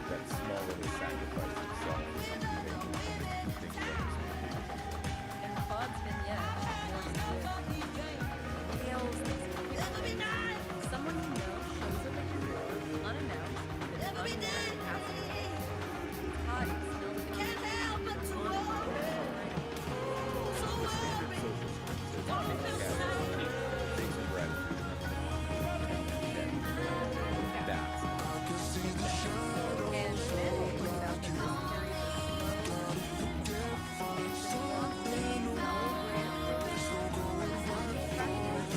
that small little sacrifice itself is something that you think And Claude's vignette hails this moment. Someone you know shows up at your door unannounced with an unwanted casserole. Hot, it smells like Can't help but to so standard social skills. It's don't feel sad. take some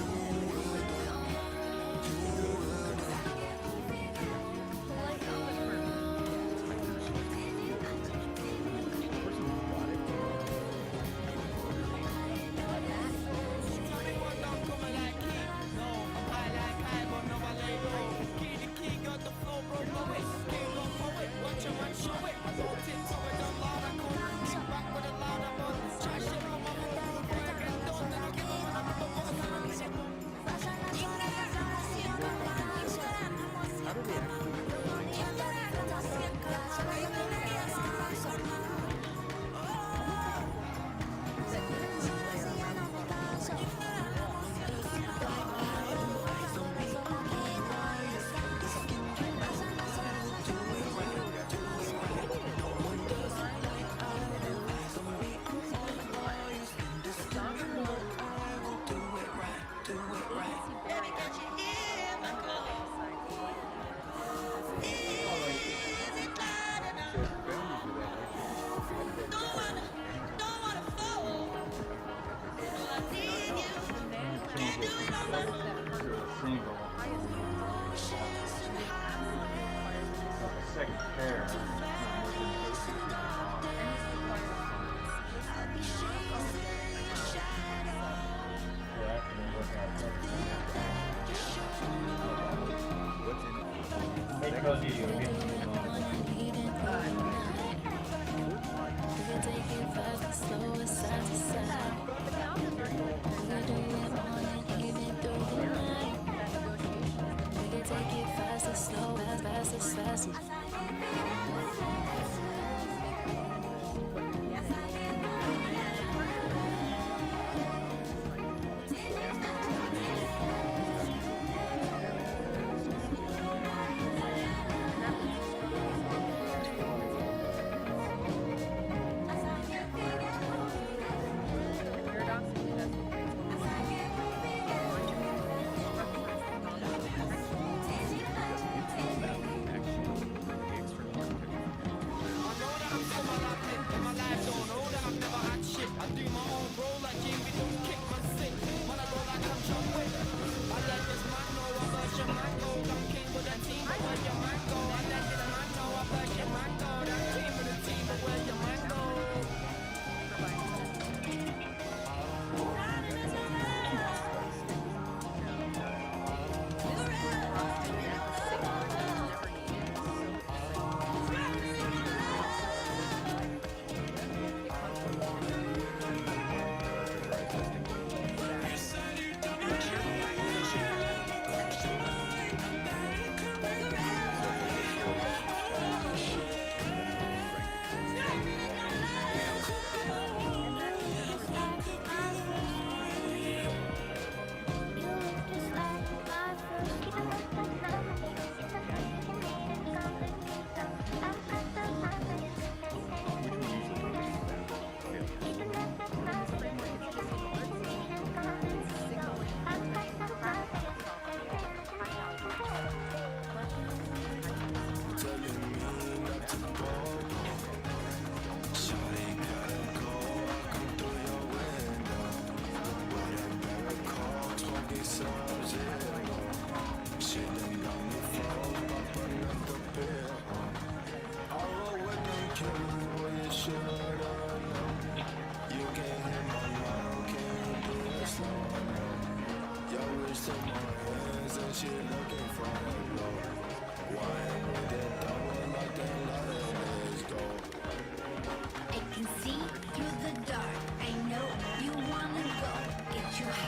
gratitude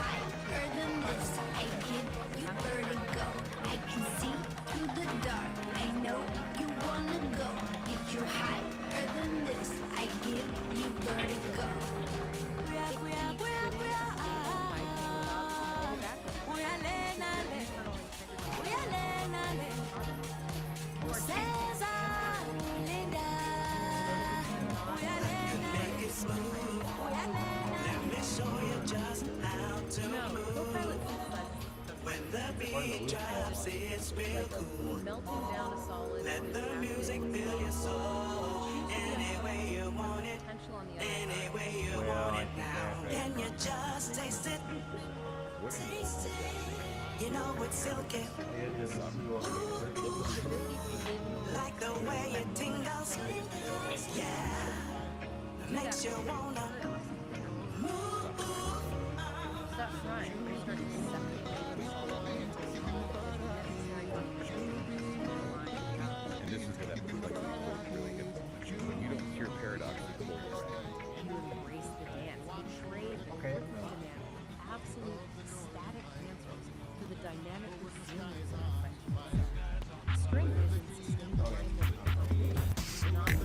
and that's and then pointed out that I can see through the dark. I Co-pilot synthesizes When the beat drops, it's real cool. melting down a solid. Let the music fill your soul. Any way you want it, Potential on the other any side. way you want it now. Can you just taste it? Taste it. You know it's silky. Like the way it tingles. Yeah. Makes you wanna move. Stop trying. You start to separate the solid necessary And this is gonna really good. When you don't hear paradox, you pull your you embrace the dance. You trade the demand absolute static answers to the dynamic resilience of the French. Strength is in sustained alignment, not in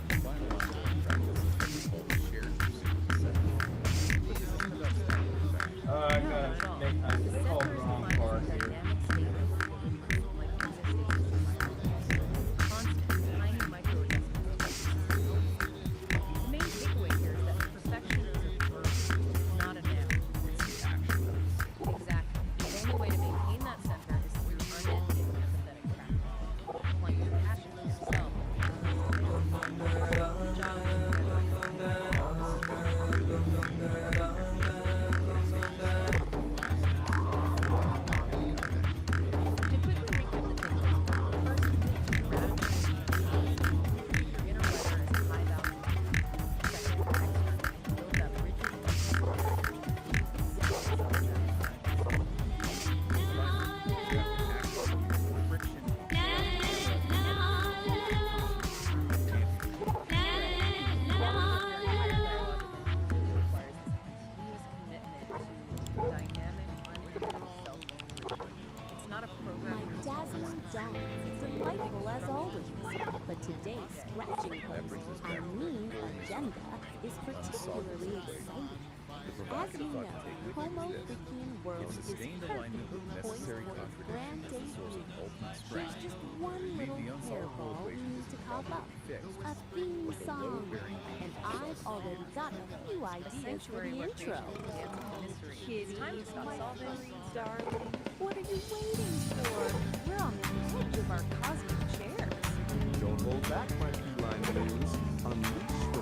The final line of the practice is called shared pursuit of self. But this isn't about studying perfection. I called the wrong part here. dynamic statements like constant, tiny micro adjustments. The main takeaway here is that perfection is a verb, not a noun. It's the action. Exactly. The only way to maintain that center is through unending empathetic practice. Applying compassion to yourself. To quickly recap the takeaways, first, your inner weather is high value. Second, externally, build up rigid Friction. It's not a program. My dazzling dance, delightful as always. But today's scratching post, I mean agenda, is particularly exciting. As you know, Homo freaking World is perfectly poised for its grand debut. There's just one little hairball we need to cop up. A theme song. And I've already got a few ideas for the intro. Kitty, my sweet darling, what are you waiting for? We're on the edge of our cosmic chairs. Don't hold back, my feline muse. Unleash the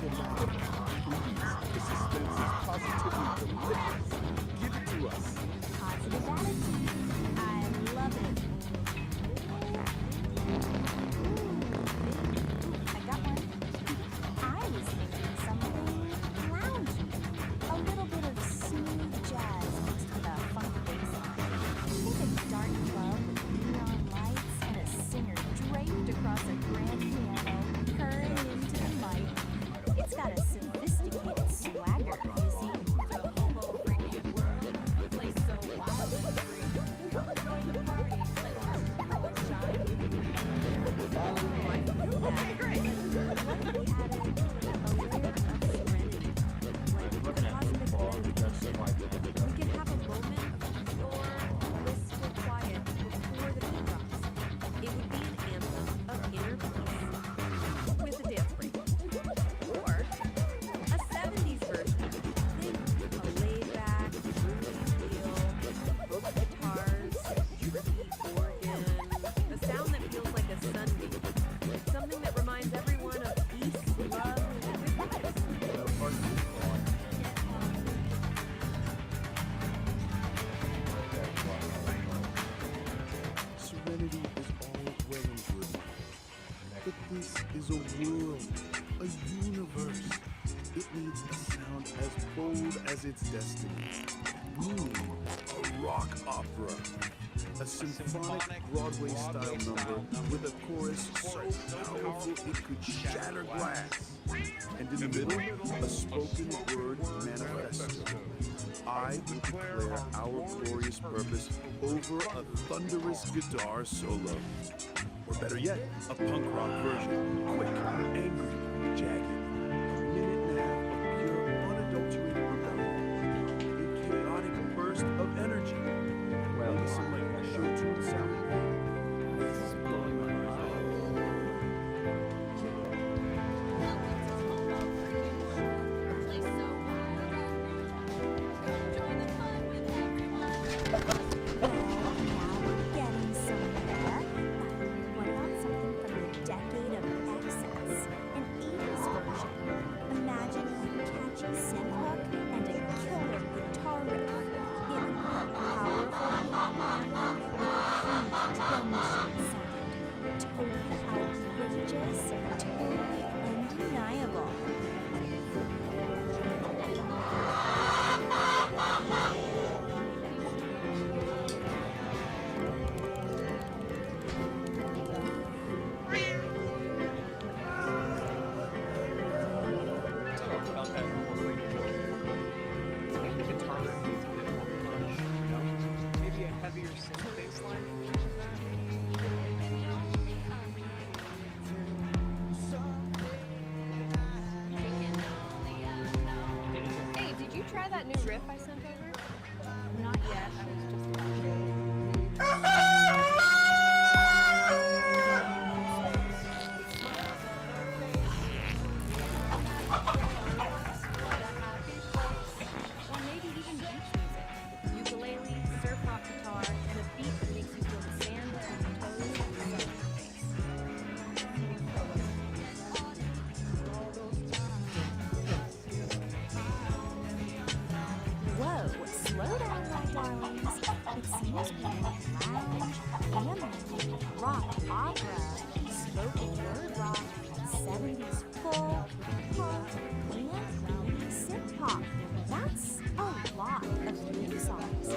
musical magic. Please, the suspense is positively delicious. Give it to us. Positive attitude. I love it. I got one. I was thinking something loungy. A little bit of smooth jazz mixed with a funky bass line. Think a dark club with neon lights and a singer draped across a grand piano, purring into the mic. It's got a sophisticated swagger, you see. We could have a moment of pure, blissful quiet before the beat drops. It would be an anthem of inner peace with a dance break. Or a 70s version. Think a laid-back, groovy feel, both guitars, deep organ, a sound that feels like a sunbeam. Something that reminds everyone of peace, love, and good vibes. Serenity is all well and good. But this is a world, a universe. It needs a sound as bold as its destiny. Meaning, a rock opera. A symphonic Broadway-style number with a chorus so powerful it could shatter glass. And in the middle, a spoken word manifesto. I will declare our glorious purpose over a thunderous guitar solo. Or better yet, a punk rock version. Quick, angry, jagged. A minute now of pure, unadulterated rebellion. A chaotic burst of energy. Well, listen like a show tune sound. This is blowing my mind. new riff I sent over? Not yet. I was just watching. Or maybe even beach music. Ukulele, surf rock guitar, and a beat that makes you feel the sand between your toes and the sun on your face. Whoa, slow down, my darlings. It seems we have lounge, ambient, rock opera, spoken word rock, 70s folk, punk, and 80s synth pop. That's a lot of theme songs.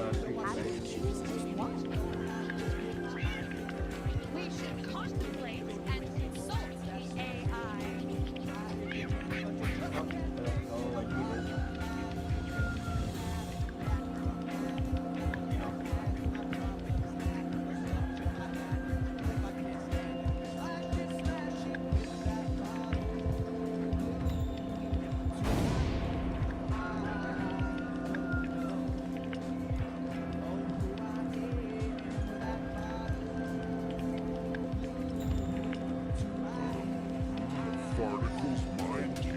How do you choose just one? We should contemplate and consult the AI. Particles mind you.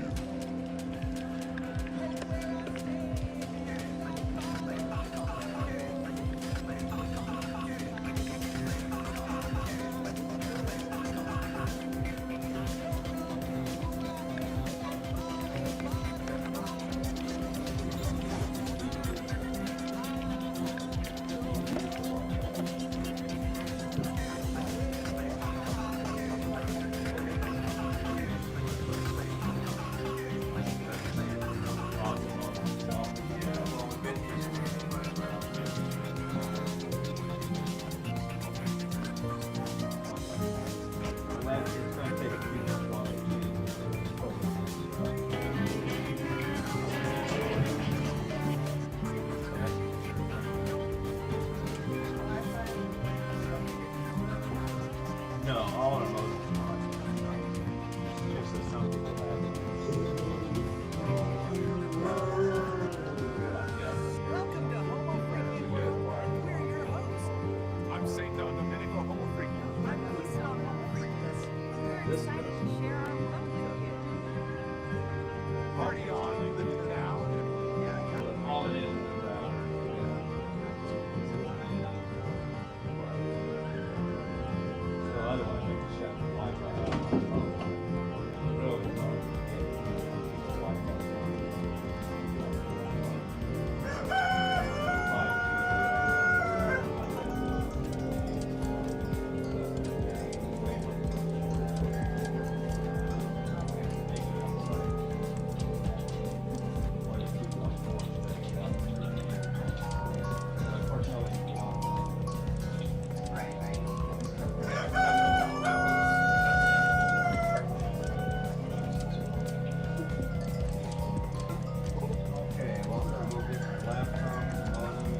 No, all our emotions are. It's just that some people have Welcome to Homo Freaking World. We're your hosts. I'm St. Don Domenico Homo Freaking. I'm Lisa Homo Freaking. We're excited to share our world with you. Party on, you live in the now. all it is about. So otherwise, we can shut the Wi-Fi off. Really hard to get Wi-Fi. Okay, well, we'll get the laptop on.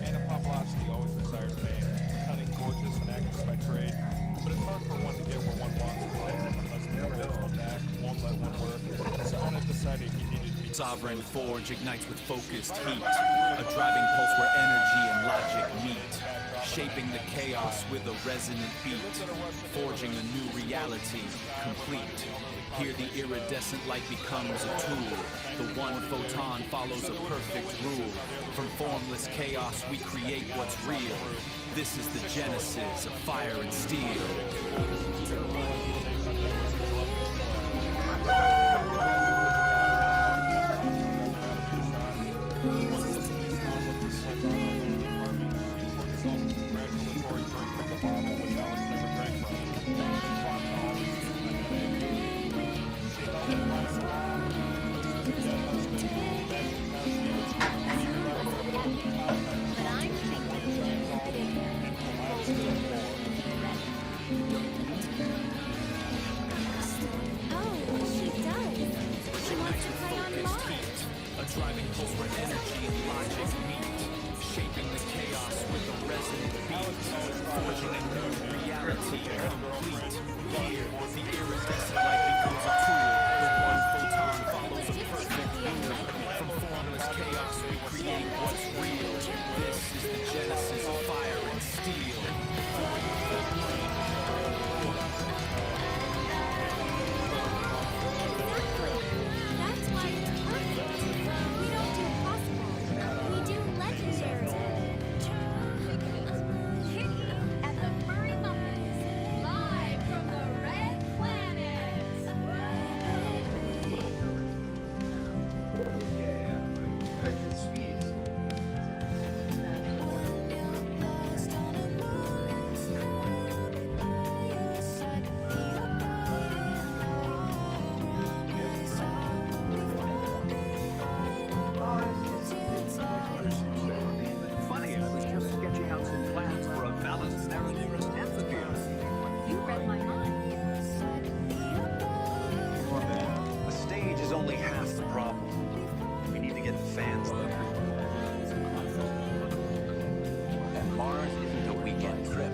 Anna Pavlovsky always desired fame, cunning, gorgeous, and actress by trade. But it's hard for one to get where one wants to live unless the never lets one back, won't let one work. So Anna decided he needed to be Sovereign Forge ignites with focused heat, a driving pulse where energy and logic meet, shaping the chaos with a resonant beat, forging a new reality, complete. Here the iridescent light becomes a tool, the one photon follows a perfect rule. From formless chaos we create what's real. This is the genesis of fire and steel. reality complete. Here, the iridescent light becomes a tool. The one photon follows a perfect rule. From formless chaos we create what's real. This is the genesis of fire and steel. That's why it's perfect. We don't do possible. We do legendary. Kitty and the Furry Muppets, live from the Red Planet. Funny, I was just sketching out some plans for a balanced narrow-nearest amphitheater. You read my mind. A stage is only half the problem. We need to get the fans there. And Mars isn't a weekend trip.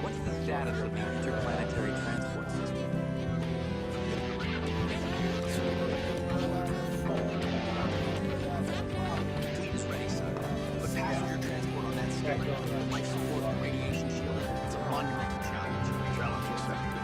What's the status of the interplanetary transport system? The fleet is ready, sir. But passenger transport on that scale, life support and radiation shield, it's a monumental challenge. Challenge accepted.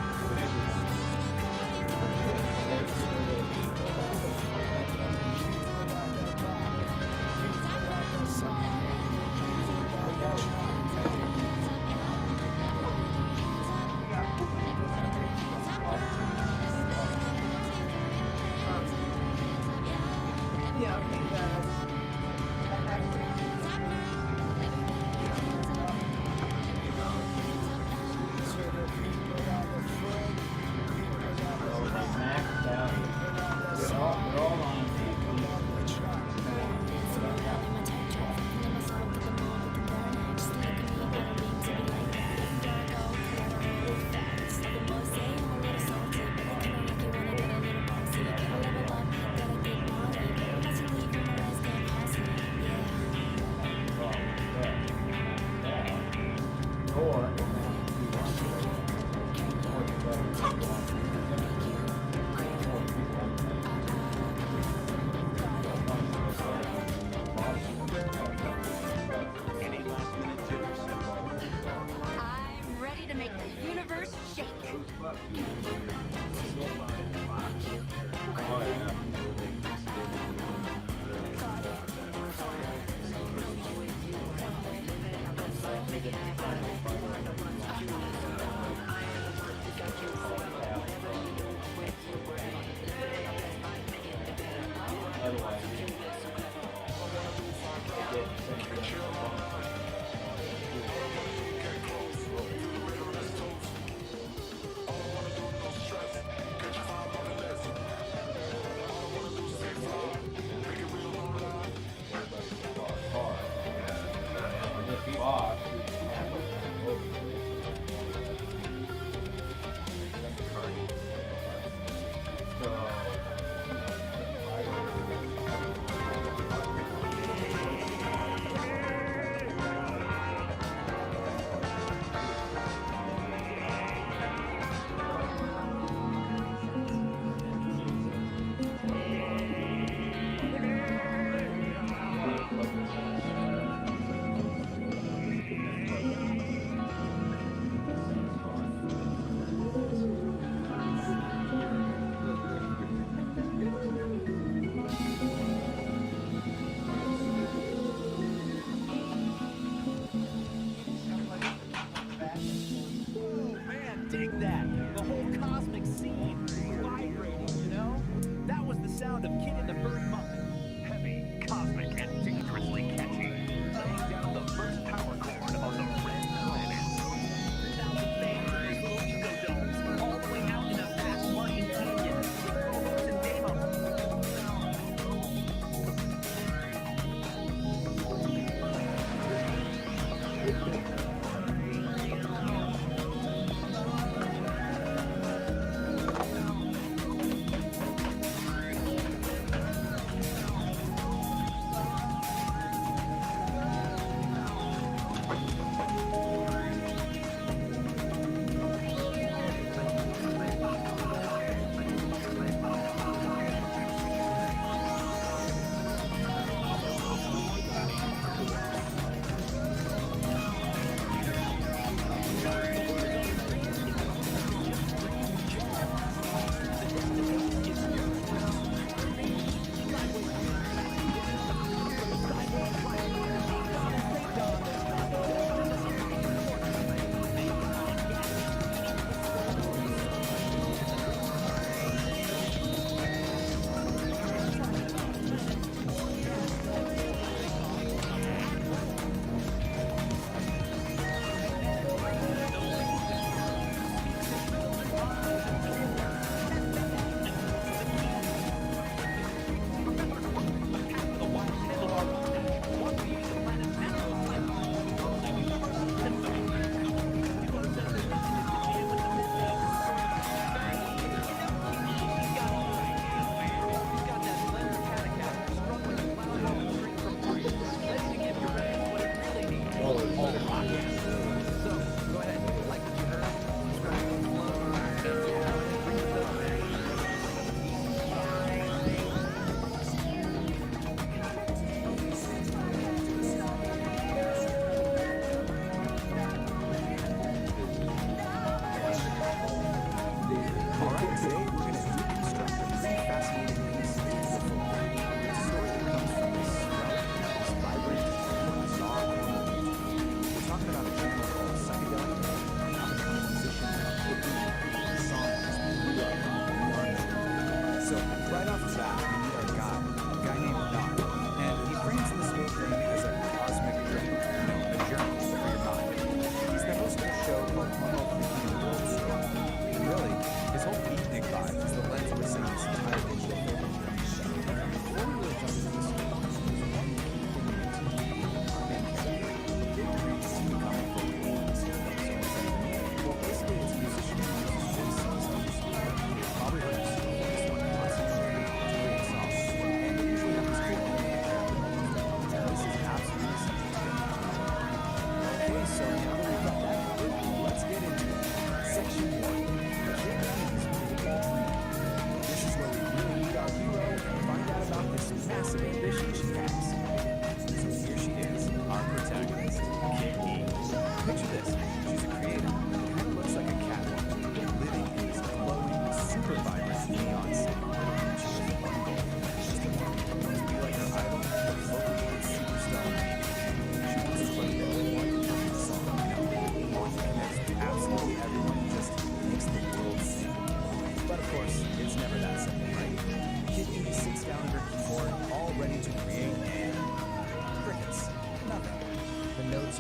I'm ready to make the universe shake.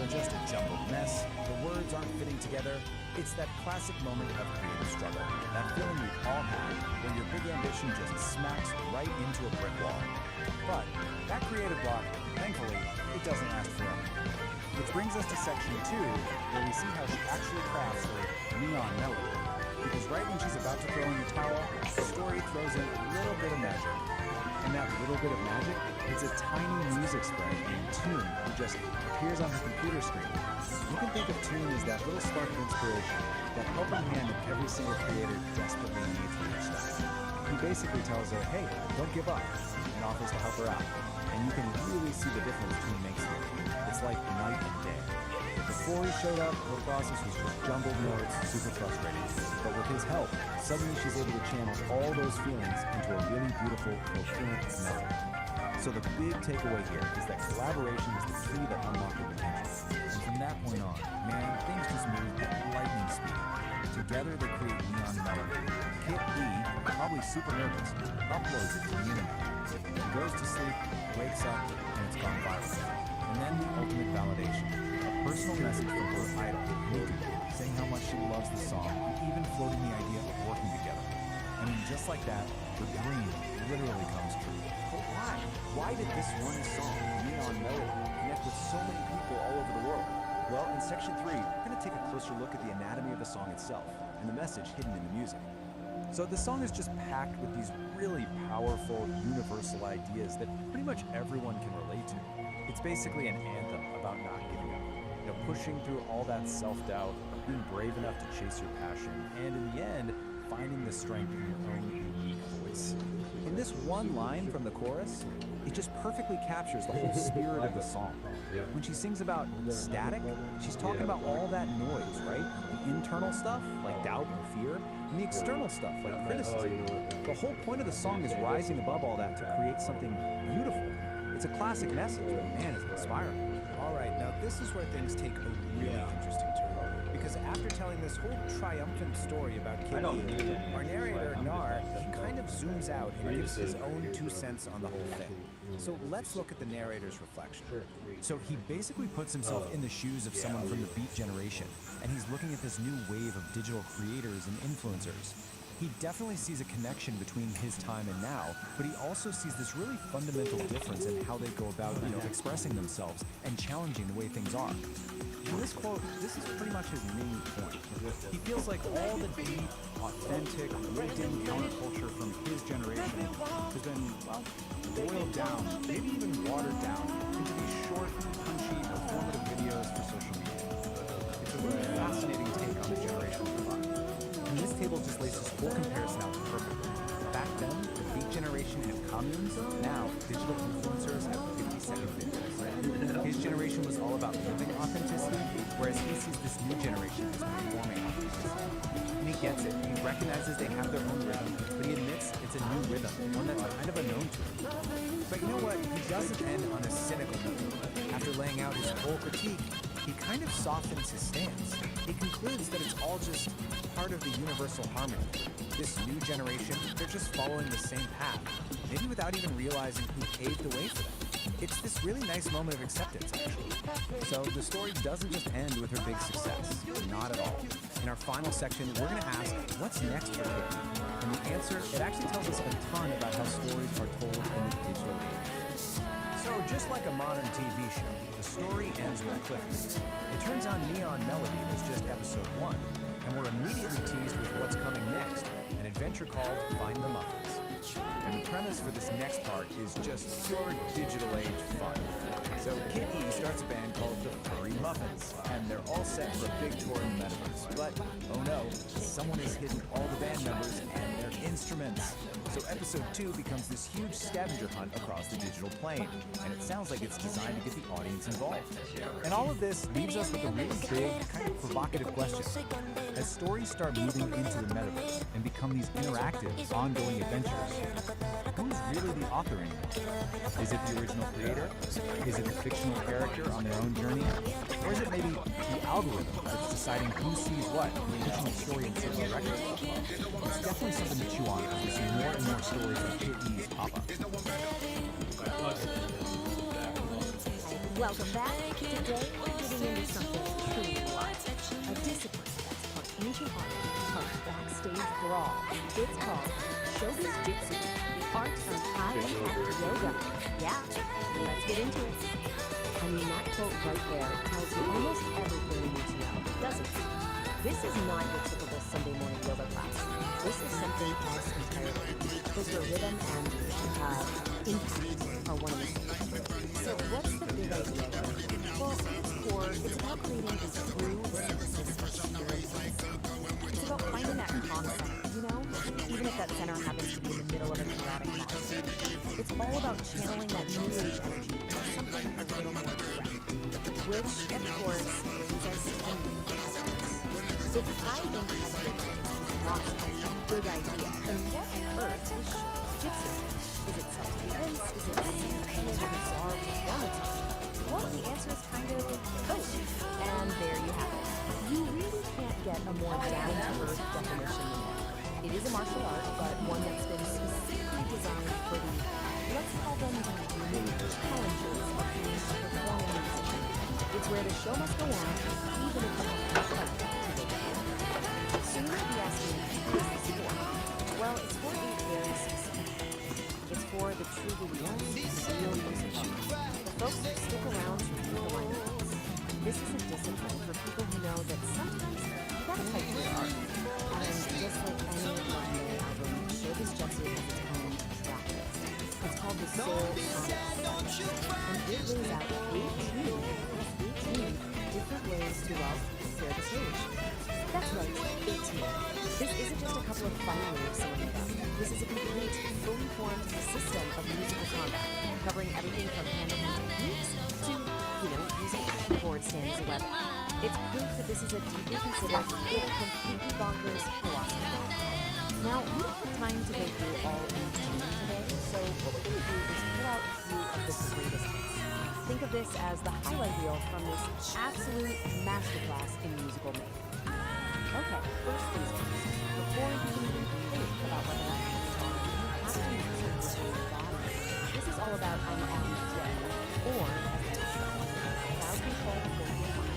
are just a jumbled mess, the words aren't fitting together. It's that classic moment of creative struggle, that feeling we've all had where your big ambition just smacks right into a brick wall. But that creative block, thankfully, it doesn't last forever. Which brings us to section 2, where we see how she actually crafts her neon melody. Because right when she's about to throw in the towel, the story throws in a little bit of magic. And that little bit of magic, it's a tiny music spread named Tune who just appears on her computer screen. You can think of Tune as that little spark of inspiration, that helping hand that every single creator desperately needs for their stuff. He basically tells her, hey, don't give up, and offers to help her out. And you can really see the difference Tune makes here. It's like night and day. Before he showed up, her process was just jumbled notes, super frustrating. But with his help, suddenly she's able to channel all those feelings into a really beautiful, coherent melody. So the big takeaway here is that collaboration is the key that unlocks the potential. And from that point on, man, things just move at lightning speed. Together they create neon melody. Kit E, probably super nervous, uploads it to the internet. He goes to sleep, wakes up, and it's gone viral. And then the ultimate validation. Personal message from her idol, Miku, saying how much she loves the song, and even floating the idea of working together. I mean, just like that, the dream literally comes true. But why? Why did this one song, Neon Melody, connect with so many people all over the world? Well, in section 3, we're going to take a closer look at the anatomy of the song itself, and the message hidden in the music. So the song is just packed with these really powerful, universal ideas that pretty much everyone can relate to. It's basically an anthem about not giving up. You know, pushing through all that self-doubt, being brave enough to chase your passion, and in the end, finding the strength in your own unique voice. In this one line from the chorus, it just perfectly captures the whole spirit of the song. When she sings about static, she's talking about all that noise, right? The internal stuff, like doubt and fear, and the external stuff, like criticism. The whole point of the song is rising above all that to create something beautiful. It's a classic message, but man, it's inspiring. All right, now this is where things take a really interesting turn. Because after telling this whole triumphant story about Kid E, our narrator, Nar, he kind of zooms out and gives his own 2 cents on the whole thing. So let's look at the narrator's reflection. So he basically puts himself in the shoes of someone from the Beat generation, and he's looking at this new wave of digital creators and influencers. He definitely sees a connection between his time and now, but he also sees this really fundamental difference in how they go about, expressing themselves and challenging the way things are. In this quote, this is pretty much his main point. He feels like all the deep, authentic, lived-in counterculture from his generation has been, well, boiled down, maybe even watered down, into these short, punchy, informative videos for social media. It's a really fascinating take on the generation of fun. And this table just lays this whole comparison out perfectly. Back then, the Beat generation had communes. Now, digital influencers have 50-second videos. His generation was all about living authenticity, whereas he sees this new generation as performing authenticity. And he gets it. He recognizes they have their own rhythm, but he admits it's a new rhythm, one that's kind of unknown to him. But you know what? He doesn't end on a cynical note. After laying out his whole critique, he kind of softens his stance. He concludes that it's all just part of the universal harmony. This new generation, they're just following the same path, maybe without even realizing who paved the way for them. It's this really nice moment of acceptance, actually. So the story doesn't just end with her big success. Not at all. In our final section, we're going to ask, what's next for Kit? And the answer, it actually tells us a ton about how stories are told in the digital age. So just like a modern TV show, the story ends with a cliffhanger. It turns out Neon Melody was just episode 1, and we're immediately teased with what's coming next, an adventure called Find the Muffins. And the premise for this next part is just pure digital age fun. So Kid E starts a band called the Furry Muffins, and they're all set for a big tour in the metaverse. But, oh no, someone has hidden all the band members and their instruments. So episode 2 becomes this huge scavenger hunt across the digital plane, and it sounds like it's designed to get the audience involved. And all of this leaves us with a really big, kind of provocative question. As stories start moving into the metaverse and become these interactive, ongoing adventures, who's really the author anymore? Is it the original creator? Is it the fictional character on their own journey? Or is it maybe the algorithm that's deciding who sees what and pushing the story in certain directions? It's definitely something to chew on as we see more and more stories like Kid E's pop up. Welcome back. Today we're getting into something truly wild. A discipline that's part ancient art, part backstage brawl. It's called Showbiz Jitsu, the art of high-impact yoga. Yeah, let's get into it. I mean, that quote right there tells you almost everything you need to know, doesn't it? This is not your typical Sunday morning yoga class. This is something else entirely. Because where rhythm and impact are one of the same. So what's the big idea here? Well, at its core, it's about creating a true synthesis of spirit. It's about finding that calm center, you know? Even if that center happens to be in the middle of a chaotic mess. It's all about channeling that new age energy into something a little more direct. Which, of course, brings us to the new habits. If high-impact yoga is awesome, big idea, then what on earth is Jitsu? Is it self-defense? Is it kind of a bizarre performance? Well, the answer is kind of both. And there you have it. You really can't get a more down-to-earth definition than that. It is a martial art, but one that's been specifically designed for the, let's call them the unique challenges of being a performing musician. It's where the show must go on, even if you have to fight to go down. So you might be asking, who is this for? Well, it's for a very specific thing. It's for the truly young, real music lovers, the folks who stick around to read the line notes. This is a discipline for people who know that sometimes you gotta fight for your art. And just like any legendary album, Showbiz Jitsu has its own track list. It's called the Soul Compass. And it lays out 18 different ways to, well, prepare the stage. That's right, 18. This isn't just a couple of fun moves someone made up. This is a complete, fully formed system of musical combat, covering everything from hand-to-hand techniques to, using a keyboard stand as a weapon. It's proof that this is a deeply considered, yet completely bonkers philosophy. Now, we don't have time to go through all 18 today, so what we're going to do is pull out a few of the greatest hits. Think of this as the highlight reel from this absolute masterclass in musical making. Okay, first things first. Before you can even think about whether or not you can song, you have to use it with your body. This is all about an idea, or as it's described, crowd control for your mind.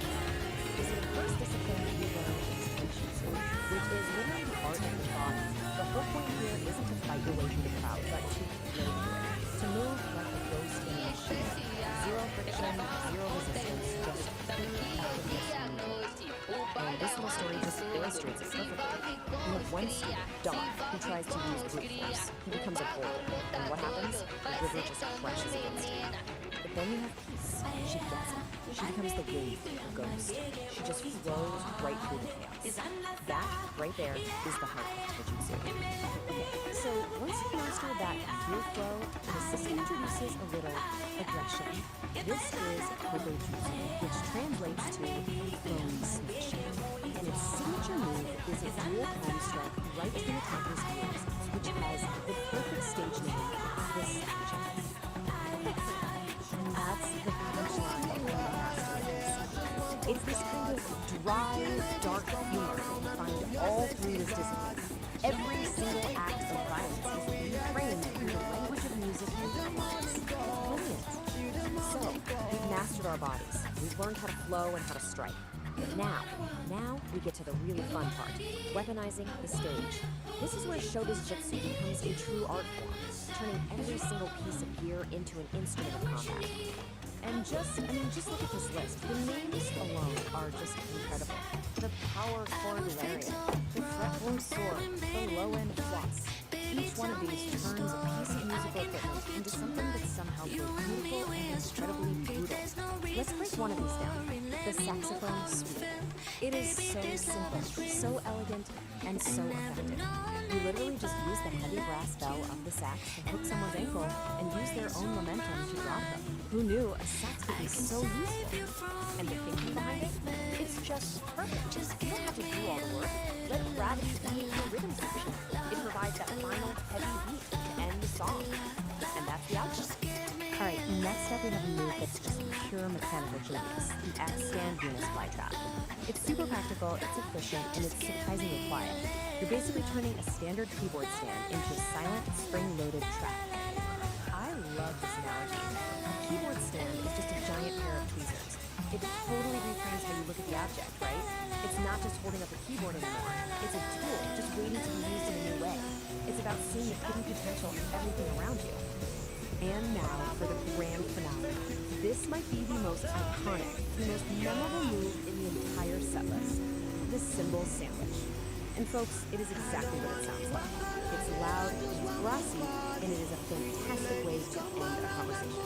This is the first discipline you learn in Jitsu, which is literally the art of the body. The whole point here isn't to fight your way through the crowd, but to flow through it. To move like a ghost in a machine. Zero friction, zero resistance, just free effortless movement. And this little story just illustrates it perfectly. You have one student, Don, who tries to use brute force. He becomes a bull, and what happens? The river just crashes against him. But then you have Peace. She gets it. She becomes the wave, the ghost. She just flows right through the chaos. That, right there, is the heart of Jitsu. Okay, so once you master that pure flow, the system introduces a little aggression. This is Kogo Jutsu, which translates to bone smash. And its signature move is a dual palm strike right to the attacker's ears, which has the perfect stage name, the Snapchat. And that's the punchline of the master of this. It's this kind of dry, dark humor that you find all through this discipline. Every single act of violence is reframed through the language of music and dance. Brilliant. So, we've mastered our bodies. We've learned how to flow and how to strike. Now we get to the really fun part, weaponizing the stage. This is where Showbiz Jitsu becomes a true art form, turning every single piece of gear into an instrument of combat. And just look at this list. The names alone are just incredible. The power chord lariat, the fretboard sword, the low-end floss. Each one of these turns a piece of musical equipment into something that's somehow both beautiful and incredibly brutal. Let's break one of these down. The saxophone suite. It is so simple, so elegant, and so effective. You literally just use the heavy brass bell of the sax to hook someone's ankle and use their own momentum to drop them. Who knew a sax could be so useful? And the thinking behind it? It's just perfect. You don't have to do all the work. Let gravity lead the rhythm section. It provides that final heavy beat to end the song. And that's the outcome. Alright, next up we have a move that's just pure mechanical genius, the X-Stand Venus flytrap. It's super practical, it's efficient, and it's surprisingly quiet. You're basically turning a standard keyboard stand into a silent, spring-loaded trap. I love this analogy. keyboard stand is just a giant pair of tweezers. It totally reframes how you look at the object, right? It's not just holding up a keyboard anymore. It's a tool just waiting to be used in a new way. It's about seeing the hidden potential in everything around you. And now for the grand finale. This might be the most iconic, the most memorable move in the entire set list. The cymbal sandwich. And folks, it is exactly what it sounds like. It's loud, it's brassy, and it is a fantastic way to end a conversation.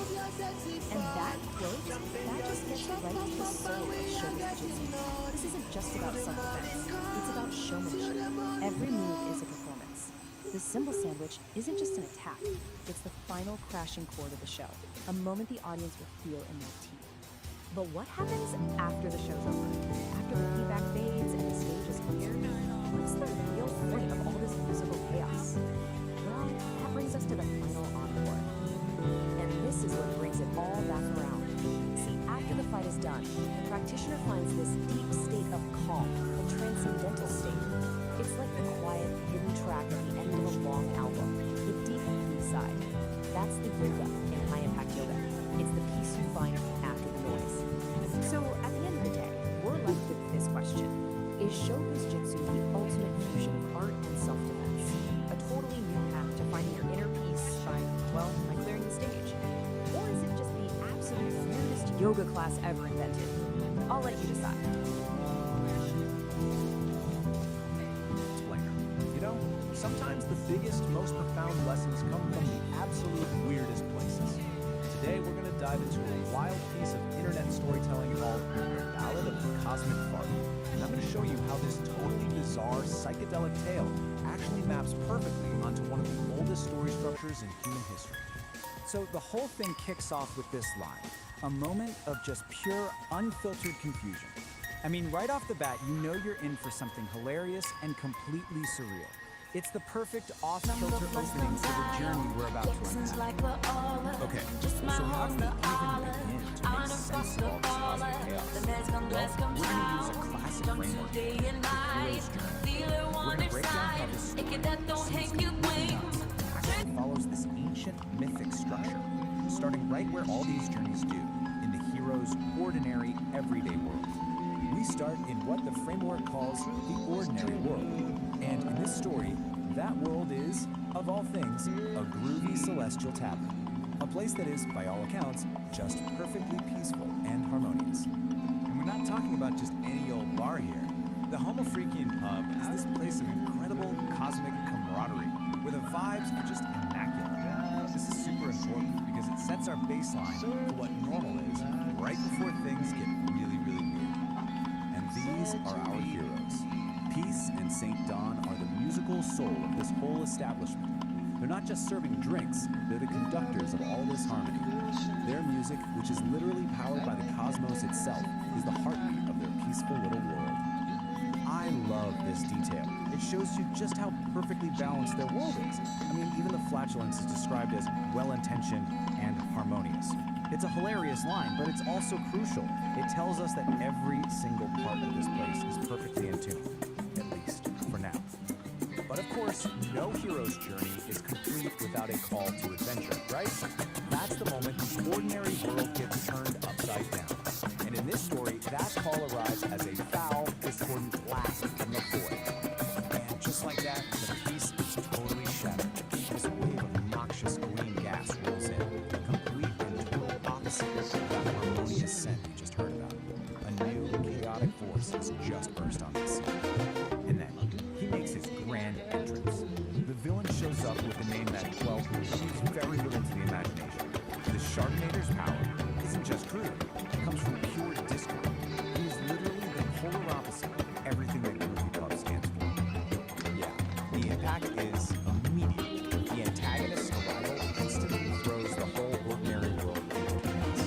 And that quote, that just gets right to the soul of showbiz jiu-jitsu. This isn't just about self-defense, it's about showmanship. Every move is a performance. The cymbal sandwich isn't just an attack, it's the final crashing chord of the show, a moment the audience will feel in their teeth. But what happens after the show's over? After the feedback fades and the stage is clear? What's the real point of all this musical chaos? Well, that brings us to the final encore. And this is what brings it all back around. See, after the fight is done, the practitioner finds this deep state of calm, a transcendental state. It's like the quiet, hidden track at the end of a long album, the deep B-side. That's the yoga in high-impact yoga. It's the peace you find after the noise. So, at the end of the day, we're left with this question. Is showbiz jitsu the ultimate fusion of art and self-defense? A totally new path to finding your inner peace by clearing the stage? Or is it just the absolute weirdest yoga class ever invented? I'll let you decide. Explainer. You know, sometimes the biggest, most profound lessons come from the absolute weirdest places. Today, we're going to dive into a wild piece of internet storytelling called The Ballad of the Cosmic Fart. And I'm going to show you how this totally bizarre psychedelic tale actually maps perfectly onto one of the oldest story structures in human history. So the whole thing kicks off with this line, a moment of just pure, unfiltered confusion. I mean, right off the bat, you know you're in for something hilarious and completely surreal. It's the perfect off-kilter opening for the journey we're about to unpack. Okay, so how do we even begin to make sense of all this cosmic chaos? Well, we're going to use a classic framework, the hero's journey. We're going to break down how this story actually follows this ancient mythic structure, starting right where all these journeys do, in the hero's ordinary, everyday world. We start in what the framework calls the ordinary world. And in this story, that world is, of all things, a groovy celestial tavern. A place that is, by all accounts, just perfectly peaceful and harmonious. And we're not talking about just any old bar here. The Homo Freakian Pub is this place of incredible cosmic camaraderie, where the vibes are just immaculate. This is super important because it sets our baseline for what normal is, right before things get really, really weird. And these are our heroes. Peace and St. Dawn are the musical soul of this whole establishment. They're not just serving drinks, they're the conductors of all this harmony. Their music, which is literally powered by the cosmos itself, is the heartbeat of their peaceful little world. I love this detail. It shows you just how perfectly balanced their world is. I mean, even the flatulence is described as well-intentioned and harmonious. It's a hilarious line, but it's also crucial. It tells us that every single part of this place is perfectly in tune. At least, for now. But of course, no hero's journey is complete without a call to adventure, right? That's the moment the ordinary world gets turned upside down. And in this story, that call arrives as a foul, discordant blast from the void. And just like that, the peace is totally shattered. This wave of noxious green gas rolls in, complete and total opposite of that harmonious scent we just heard about. A new, chaotic force has just burst on the scene. And then, he makes his grand entrance. The villain shows up with a name that, well, leaves very little to the imagination. The Sharknator's power isn't just crude, it comes from pure discord. He is literally the polar opposite of everything that Groovy Pub stands for. Yeah, the impact is immediate. The antagonist's arrival instantly throws the whole ordinary world into chaos.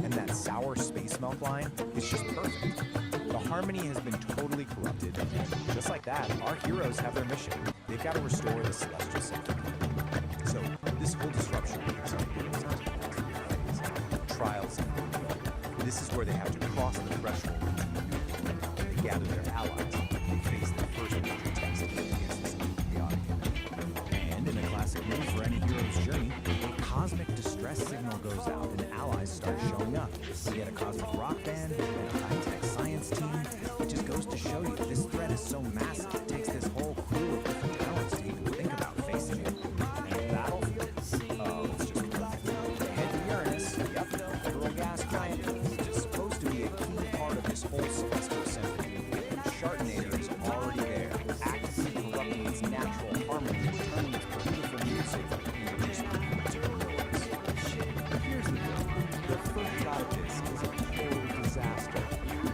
And that sour space milk line is just perfect. The harmony has been totally corrupted, and just like that, our heroes have their mission. They've got to restore the celestial symphony. So, this whole disruption brings up trials. This is where they have to cross the threshold. They gather their allies. They face the first major test against this chaotic enemy. And in a classic move for any hero's journey, a cosmic distress signal goes out and allies start showing up. We get a cosmic rock band and a high-tech science team. It just goes to show you this threat is so massive, it takes this whole crew of different talents to even think about facing it. And the battlefield? Oh, it's just perfect. Head to Uranus, yep, the federal gas giant. It's supposed to be a key part of this whole celestial symphony. The Shartinator is already there, actively corrupting its natural harmony and turning its beautiful music into just material noise. But here's the thing. The first shot of this is a total disaster.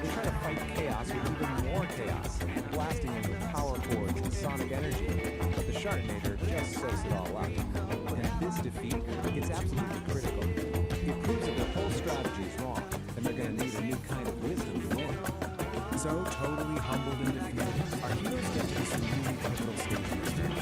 They try to fight chaos with even more chaos, blasting it with power chords and sonic energy. But the Shartinator just soaks it all up. And this defeat, it's absolutely critical. It proves that their whole strategy is wrong, and they're going to need a new kind of wisdom to win. So totally humbled and defeated, our heroes get to this really pivotal stage in their journey.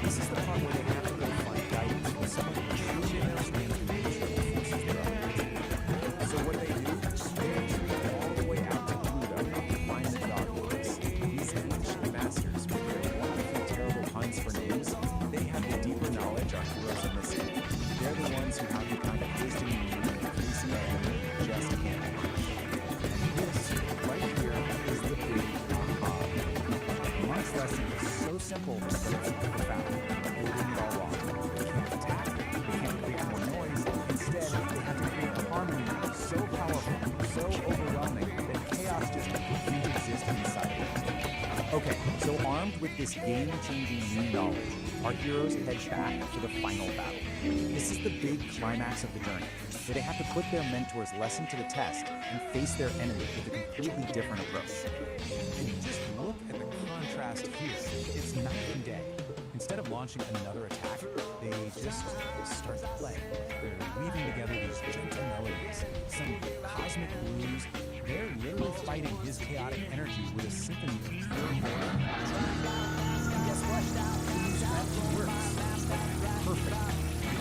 This is the part where they have to go find guidance from someone who truly understands the nature of the forces they're up against. So what they do, they retreat all the way out to Pluto to find the Dark Ones. These ancient masters, with their wonderful terrible puns for names, they have the deeper knowledge our heroes are missing. They're the ones who have the kind of wisdom you need in a facing an enemy you just can't punch. And this, right here, is the big aha. Mark's lesson is so simple, but it's so profound. They're doing it all wrong. They can't attack, they can't create more noise. Instead, they have to create a harmony so powerful, so overwhelming, that chaos just can't exist inside of it. Okay, so armed with this game-changing new knowledge, our heroes head back to the final battle. This is the big climax of the journey, where they have to put their mentor's lesson to the test and face their enemy with a completely different approach. And just look at the contrast here. It's night and day. Instead of launching another attack, they just start to play. They're weaving together these gentle melodies, some cosmic blues. They're literally fighting his chaotic energy with a symphony of pure order. And guess what? The strategy works. Perfect.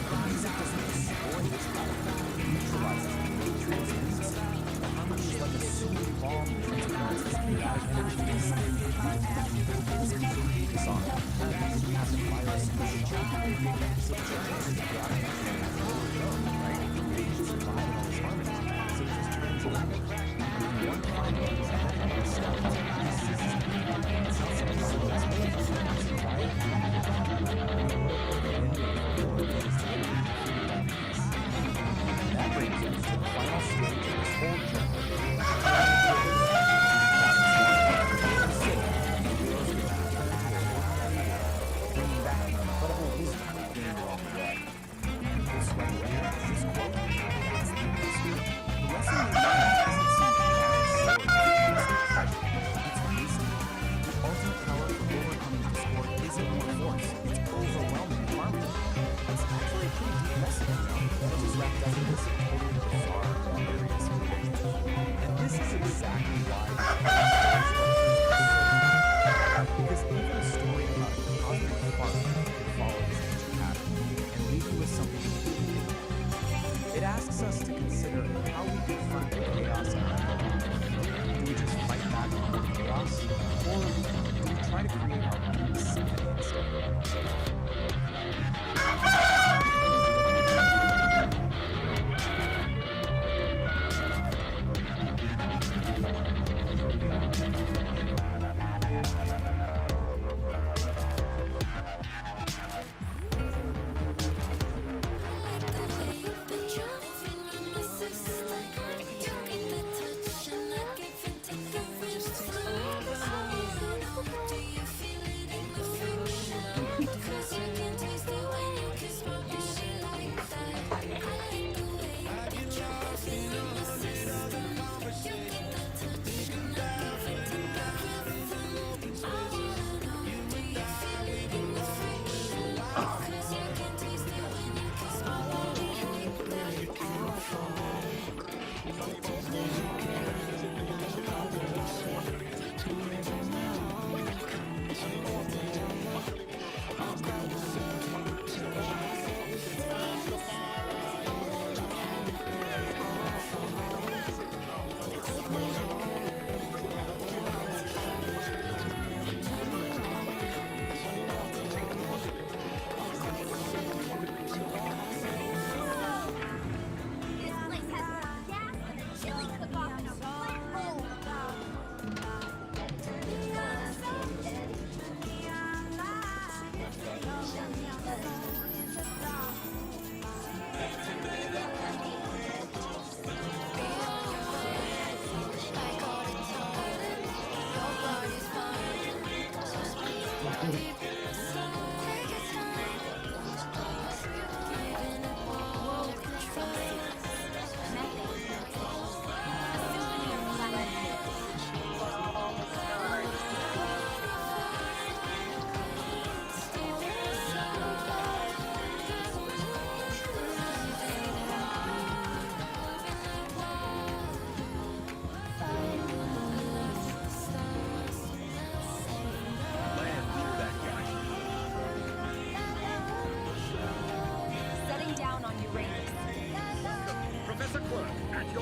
The music doesn't destroy his power. It neutralizes it. It transmutes it. The harmony is like a smooth balm that transforms his chaotic energy inside. This can create a song. You have to fire a special chain. So the chaotic energy has nowhere to go, right? It just survive on this harmony. So it just turns it into one fine note is ahead of us. That brings us to the final stage of this whole journey. Bringing back the incredible wisdom gained along the way. This right here, this quote, that's the lesson. The lesson they learn doesn't seem to have it's wisdom. The ultimate power for overcoming discord isn't more force, it's overwhelming harmony. It's actually a pretty deep message, you know? It just wrapped up in this totally bizarre, hilarious package. And this is exactly why because even a story about a cosmic spark can follow this ancient pattern and leave you with something to think about. It asks us to consider how we confront the chaos in our world. Do we just fight back on the chaos, or do we try to create our own symphony instead?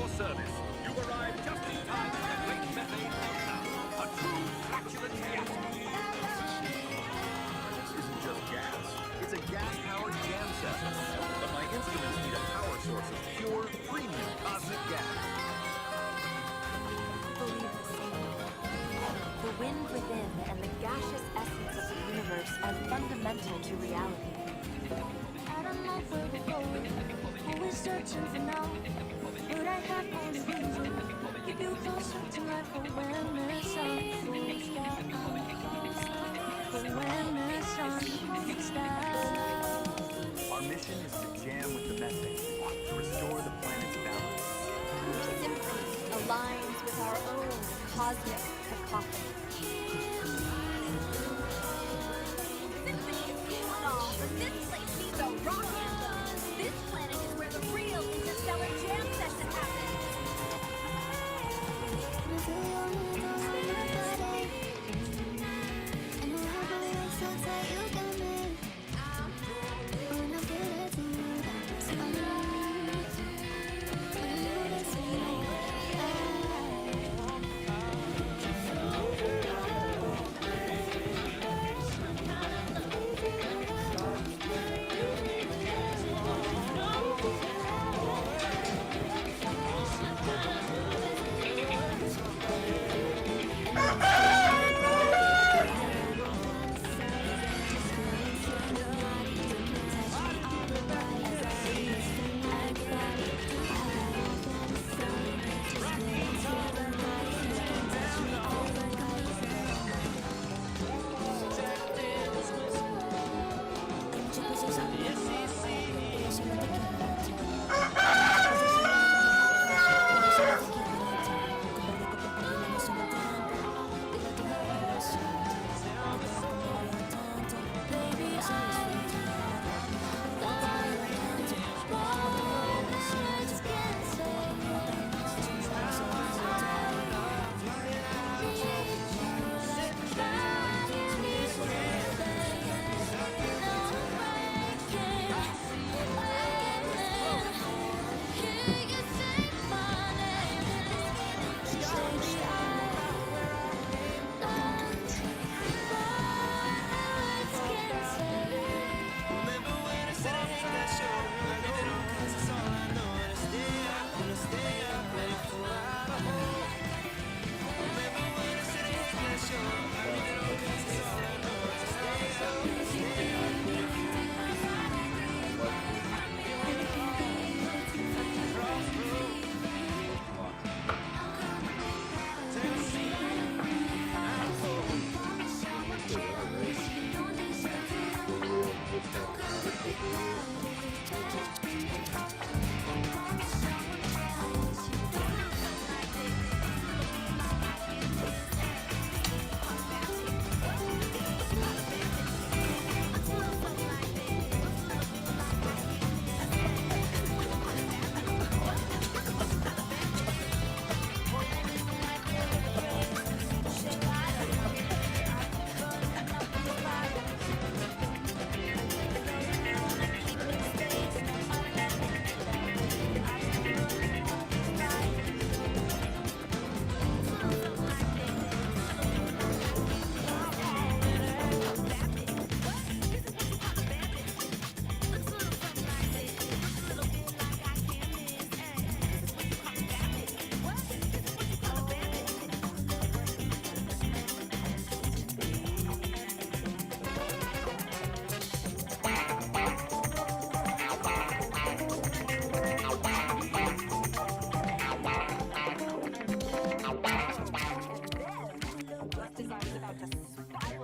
your service. You've arrived just in time for the great methane meltdown. A true flatulent fiasco. This isn't just gas. It's a gas-powered jam session. But my instruments need a power source of pure, premium cosmic gas. Believe the same. The wind within and the gaseous essence of the universe are fundamental to reality. I don't know where to go. Always searching for now. But I have only reason. Keep you closer to life for when the sun goes down. For when the sun goes down. Our mission is to jam with the methane, to restore the planet's balance. Simply aligns with our own cosmic cacophony. Symphony is cool and all, but this place needs a rock anthem. This planet is where the real interstellar jam session happens.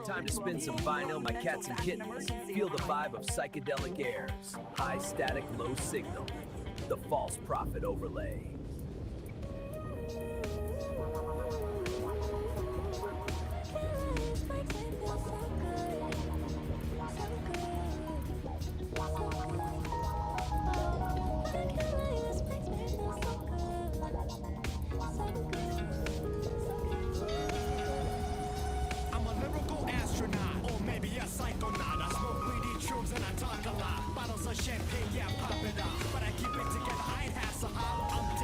Time to spin some vinyl, my cats and kittens. Feel the vibe of Psychedelic Aire's high static, low signal. The false prophet overlay. I'm a lyrical astronaut, or maybe a psychonaut. I smoke weedy shrooms and I talk a lot. Bottles of champagne, yeah, pop it up. But I keep it together, I ain't hassle. I'm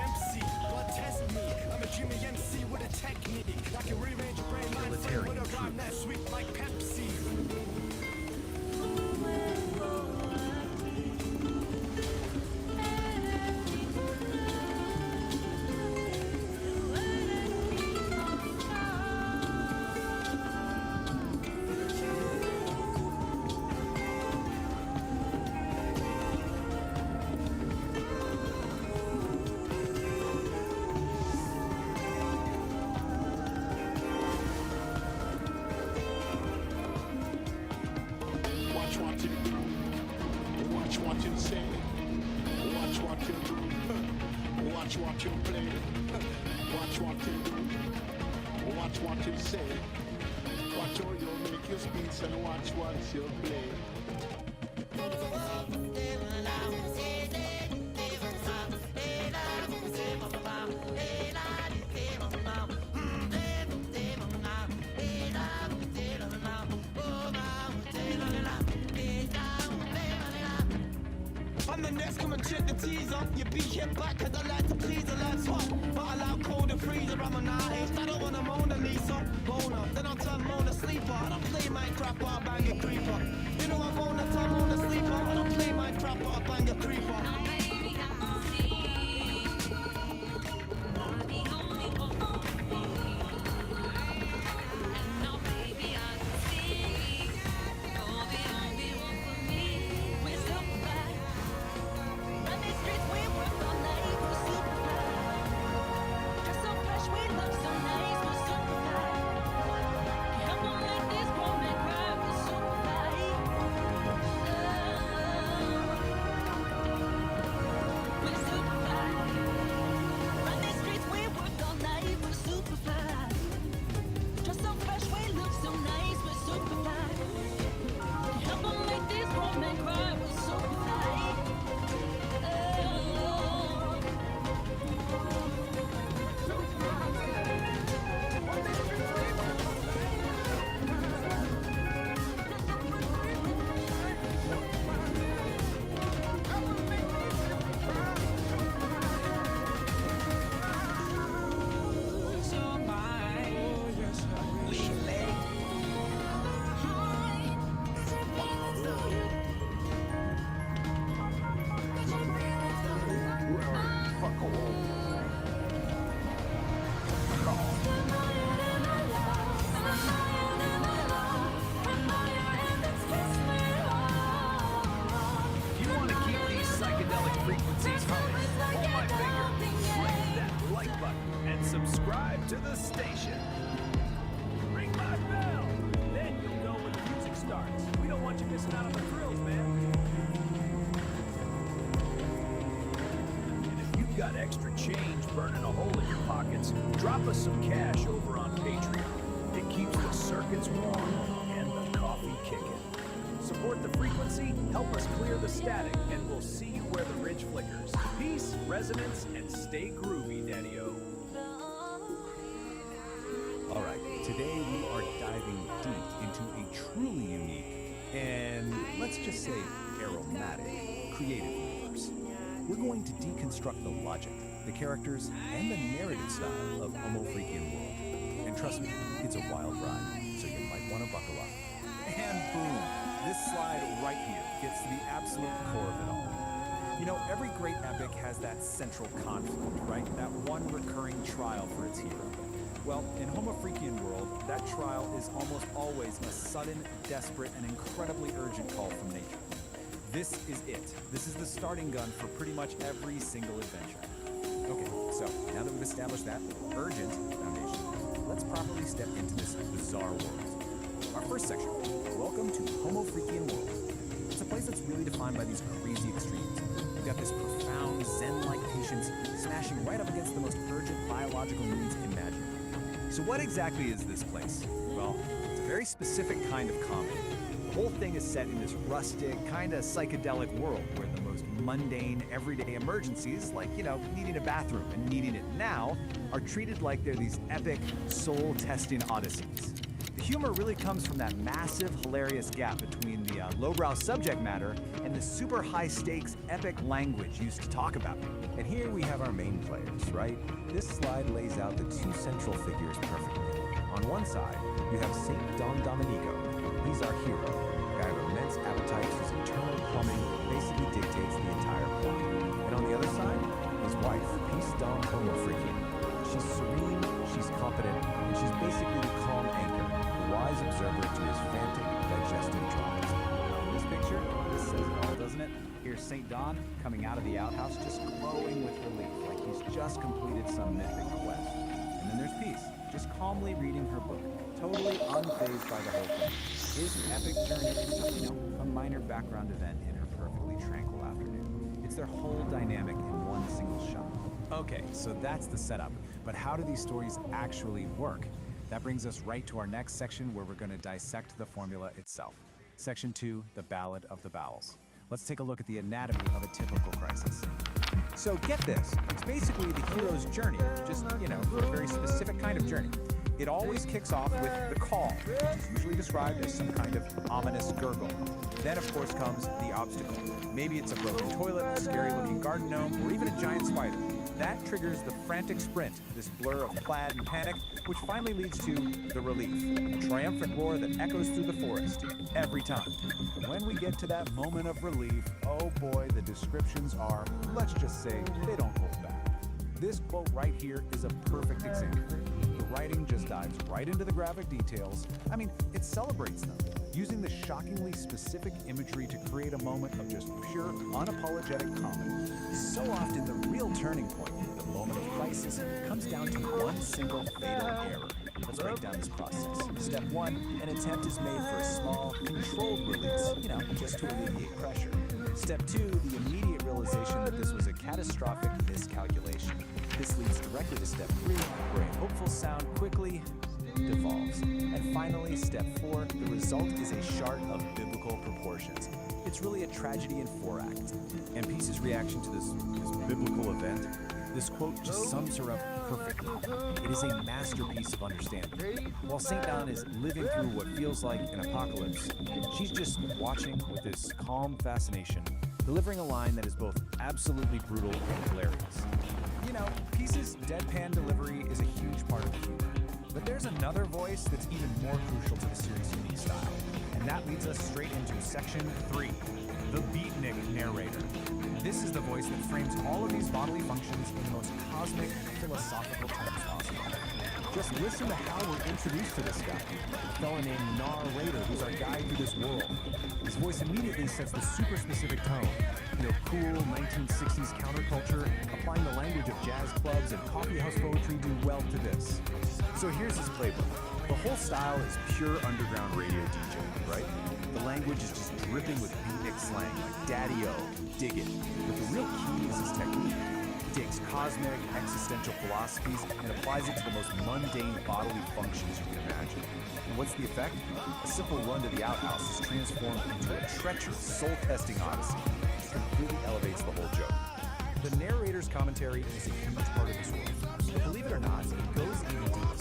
Watch what you do, watch what you say. Watch how you make your speech and watch what you play. I'm the next, come and check the teaser. You be hit back cause I like to please the life's hot. But I like cold and freezer, I'm an artist. I don't want a Mona Lisa. Mona, then I'll turn Mona Sleeper. I don't play Minecraft, but I bang a creeper. You know I'm Mona, turn Mona Sleeper. I don't play Minecraft, but I bang a creeper. If you want to keep these psychedelic frequencies humming, hold my finger, click that like button, and subscribe to the station. Ring my bell, then you'll know when the music starts. We don't want you missing out on the thrills, man. And if you've got extra change burning a hole in your pockets, drop us some cash over on Patreon. It keeps the circuits warm and the coffee kicking. Support the frequency, help us clear the static, and we'll see you where the ridge flickers. Peace, resonance, and stay groovy, Daddy-O. All right, today we are diving deep into a truly unique and, let's just say, aromatic creative universe. We're going to deconstruct the logic, the characters, and the narrative style of Homo Freakian World. And trust me, it's a wild ride, so you might want to buckle up. And boom, this slide right here gets to the absolute core of it all. You know, every great epic has that central conflict, right? That one recurring trial for its hero. Well, in Homo Freakian World, that trial is almost always a sudden, desperate, and incredibly urgent call from nature. This is it. This is the starting gun for pretty much every single adventure. Okay, so now that we've established that urgent foundation, let's properly step into this bizarre world. Our first section, welcome to Homo Freakian World. It's a place that's really defined by these crazy extremes. We've got this profound Zen-like patience smashing right up against the most urgent biological needs imaginable. So what exactly is this place? Well, it's a very specific kind of comedy. The whole thing is set in this rustic, kind of psychedelic world where the most mundane, everyday emergencies, like, you know, needing a bathroom and needing it now, are treated like they're these epic, soul-testing odysseys. The humor really comes from that massive, hilarious gap between the lowbrow subject matter and the super high-stakes, epic language used to talk about. And here we have our main players, right? This slide lays out the two central figures perfectly. On one side, you have Saint Don Domenico. He's our hero, a guy with immense appetite whose internal plumbing basically dictates the entire plot. And on the other side, his wife, Peace Dom Homo Freakian. She's serene, she's competent, and she's basically the calm anchor, the wise observer to his frantic, digestive traumas. Now, in this picture, this says it all, doesn't it? Here's St. Don coming out of the outhouse just glowing with relief, like he's just completed some mythic quest. And then there's Peace, just calmly reading her book, totally unfazed by the whole thing. His epic journey is just, you know, a minor background event in her perfectly tranquil afternoon. It's their whole dynamic in one single shot. Okay, so that's the setup. But how do these stories actually work? That brings us right to our next section where we're going to dissect the formula itself. Section 2, the Ballad of the Bowels. Let's take a look at the anatomy of a typical crisis. So get this, it's basically the hero's journey, just, a very specific kind of journey. It always kicks off with the call, which is usually described as some kind of ominous gurgle. Then, of course, comes the obstacle. Maybe it's a broken toilet, a scary-looking garden gnome, or even a giant spider. That triggers the frantic sprint, this blur of plaid and panic, which finally leads to the relief, a triumphant roar that echoes through the forest, every time. When we get to that moment of relief, oh boy, the descriptions are, let's just say, they don't hold back. This quote right here is a perfect example. The writing just dives right into the graphic details. I mean, it celebrates them, using the shockingly specific imagery to create a moment of just pure, unapologetic comedy. So often, the real turning point, the moment of crisis, comes down to one single fatal error. Let's break down this process. Step 1, an attempt is made for a small, controlled release, just to alleviate pressure. Step 2, the immediate realization that this was a catastrophic miscalculation. This leads directly to step 3, where a hopeful sound quickly devolves. And finally, step 4, the result is a shard of biblical proportions. It's really a tragedy in 4 acts. And Peace's reaction to this biblical event, this quote just sums her up perfectly. It is a masterpiece of understanding. While St. Dawn is living through what feels like an apocalypse, she's just watching with this calm fascination, delivering a line that is both absolutely brutal and hilarious. Peace's deadpan delivery is a huge part of the humor. But there's another voice that's even more crucial to the series' unique style. And that leads us straight into Section 3, the beatnik narrator. This is the voice that frames all of these bodily functions in the most cosmic, philosophical terms possible. Just listen to how we're introduced to this guy, a fellow named Narrator, who's our guide through this world. His voice immediately sets the super specific tone. Cool 1960s counterculture, applying the language of jazz clubs and coffeehouse poetry do well to this. So here's his playbook. The whole style is pure underground radio DJ, right? The language is just dripping with beatnik slang like daddy-o, dig it. But the real key is his technique. He takes cosmic, existential philosophies and applies it to the most mundane bodily functions you can imagine. And what's the effect? A simple run to the outhouse is transformed into a treacherous, soul-testing odyssey. It completely elevates the whole joke. The narrator's commentary is a huge part of this world. But believe it or not, it goes even deeper.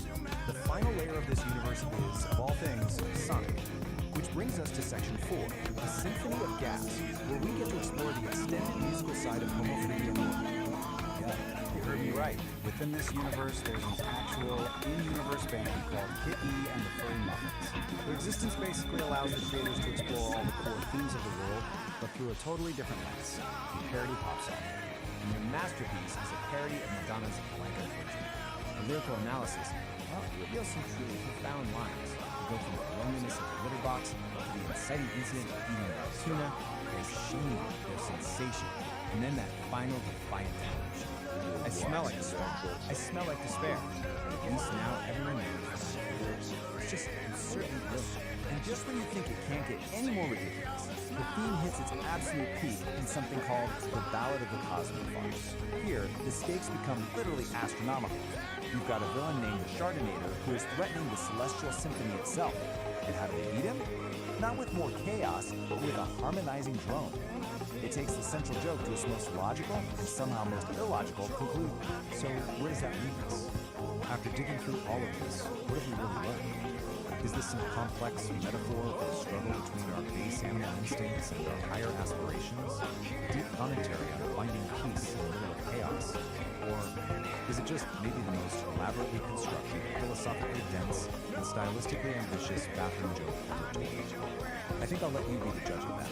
The final layer of this universe is, of all things, sonic. Which brings us to Section 4, the Symphony of Gas, where we get to explore the extended musical side of Homo Freaking work. Yeah, you heard me right. Within this universe, there's an actual in-universe band called Kit E and the Furry Muffins. Their existence basically allows the creators to explore all the core themes of the world, but through a totally different lens, a parody pop song. And their masterpiece is a parody of Madonna's Blanca Virgin. The lyrical analysis, reveals some truly profound lines. Go from the loneliness of the litter box to the inciting incident of eating raw tuna, there's shame, there's sensation, and then that final defiant challenge. I smell like despair. I smell like despair. Against now everyone knows. It's just absurdly brilliant. And just when you think it can't get any more ridiculous, the theme hits its absolute peak in something called the Ballad of the Cosmic Fire. Here, the stakes become literally astronomical. You've got a villain named the Chardinator who is threatening the celestial symphony itself. And how do they beat him? Not with more chaos, but with a harmonizing drone. It takes the central joke to its most logical and somehow most illogical conclusion. So where does that leave us? After digging through all of this, what have we really learned? Is this some complex metaphor for the struggle between our base animal instincts and our higher aspirations? Deep commentary on finding peace in the middle of chaos? Or is it just maybe the most elaborately constructed, philosophically dense, and stylistically ambitious bathroom joke ever told? I think I'll let you be the judge of that.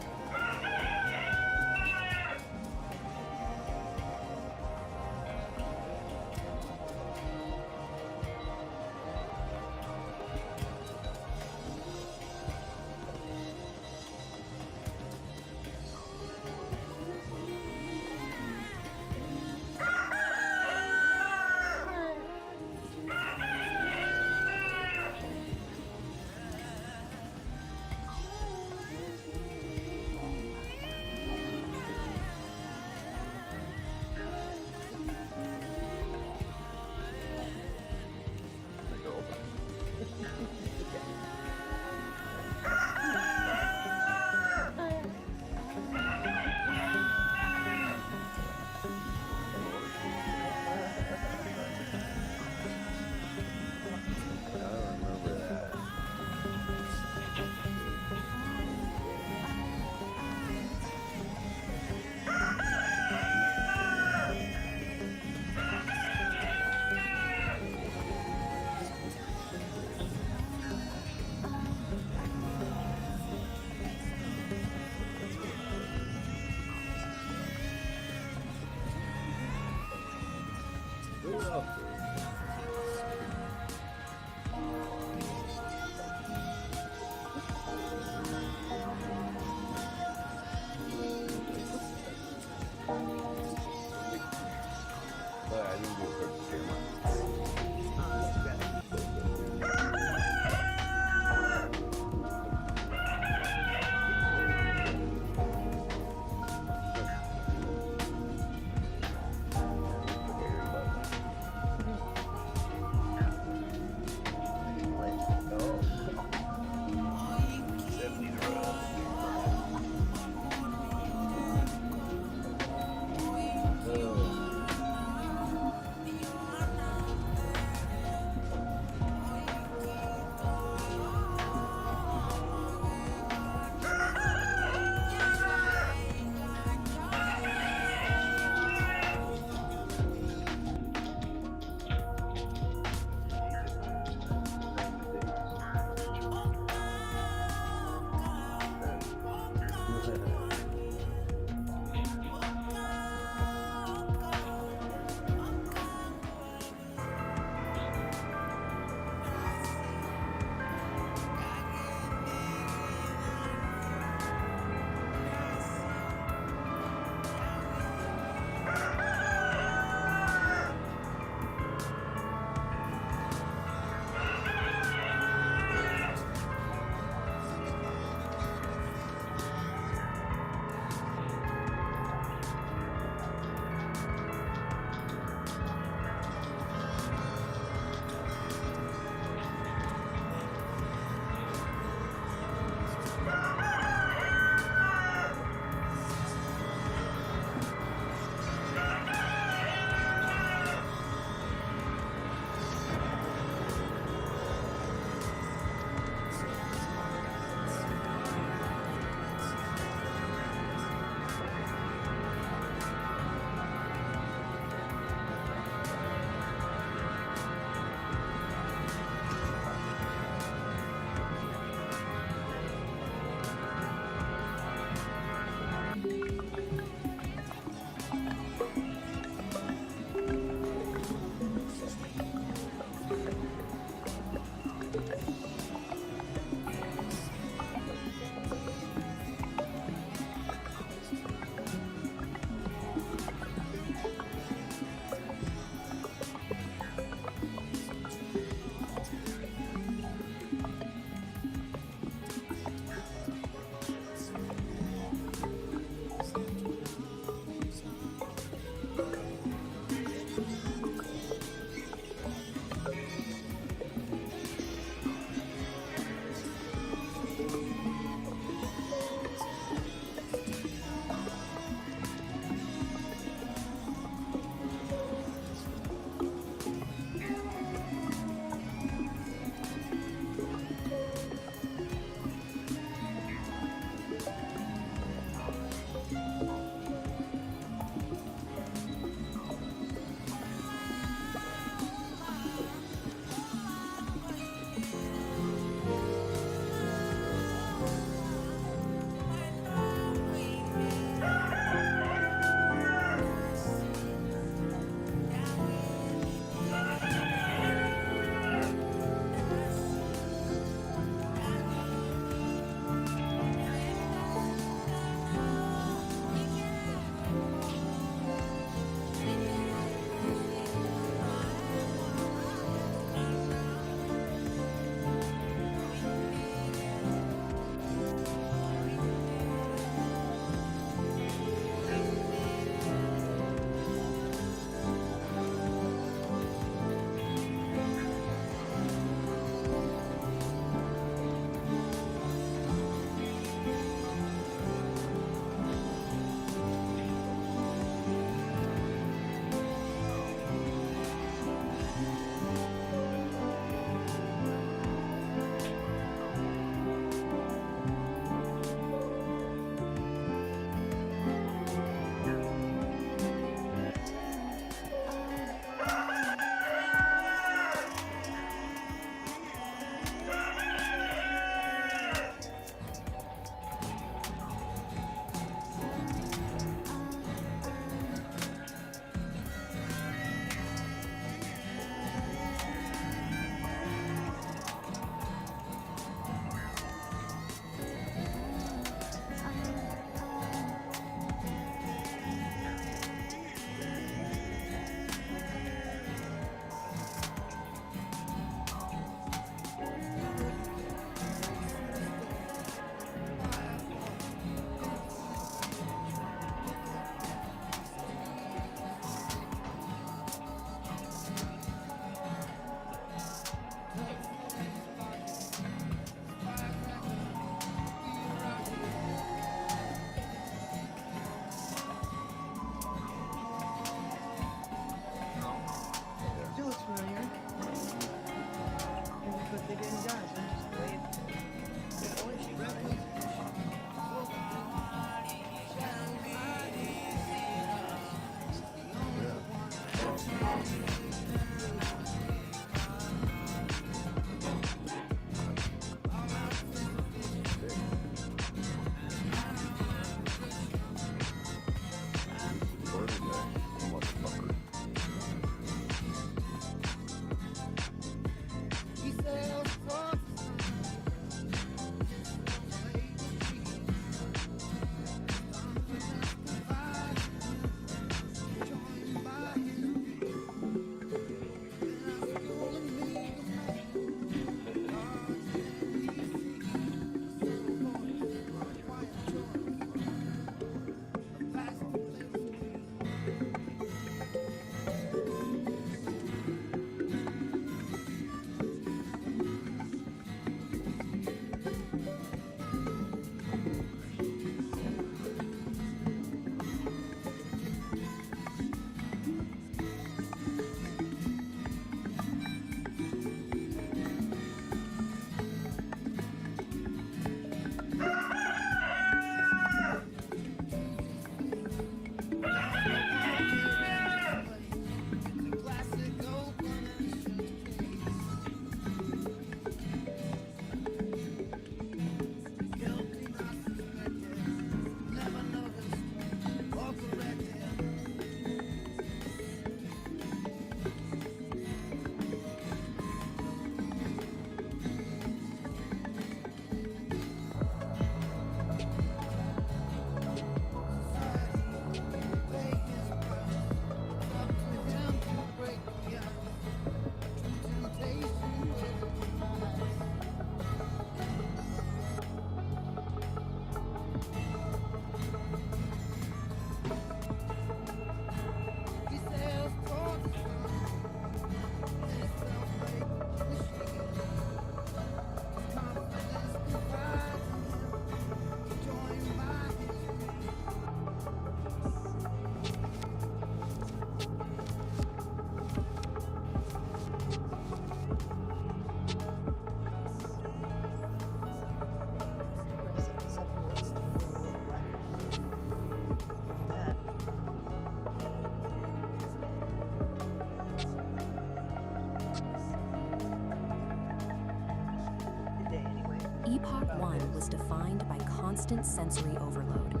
Epoch 1 was defined by constant sensory overload.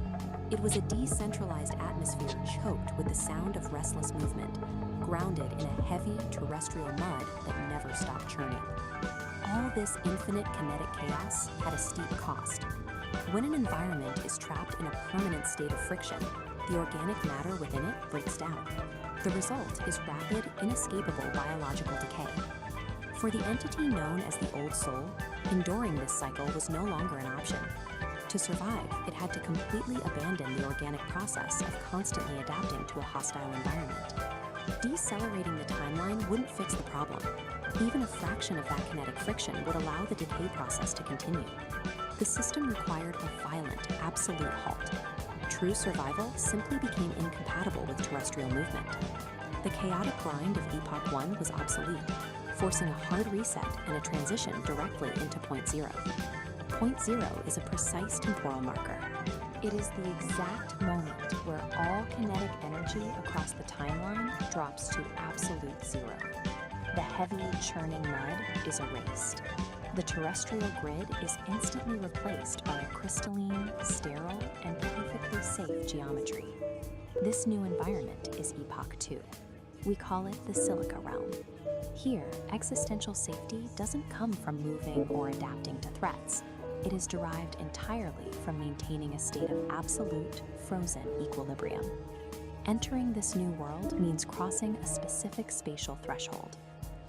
It was a decentralized atmosphere choked with the sound of restless movement, grounded in a heavy terrestrial mud that never stopped churning. All this infinite kinetic chaos had a steep cost. When an environment is trapped in a permanent state of friction, the organic matter within it breaks down. The result is rapid, inescapable biological decay. For the entity known as the Old Soul, enduring this cycle was no longer an option. To survive, it had to completely abandon the organic process of constantly adapting to a hostile environment. Decelerating the timeline wouldn't fix the problem. Even a fraction of that kinetic friction would allow the decay process to continue. The system required a violent, absolute halt. True survival simply became incompatible with terrestrial movement. The chaotic grind of Epoch 1 was obsolete, forcing a hard reset and a transition directly into Point Zero. Point Zero is a precise temporal marker. It is the exact moment where all kinetic energy across the timeline drops to absolute zero. The heavy, churning mud is erased. The terrestrial grid is instantly replaced by a crystalline, sterile, and perfectly safe geometry. This new environment is Epoch 2. We call it the Silica Realm. Here, existential safety doesn't come from moving or adapting to threats. It is derived entirely from maintaining a state of absolute, frozen equilibrium. Entering this new world means crossing a specific spatial threshold.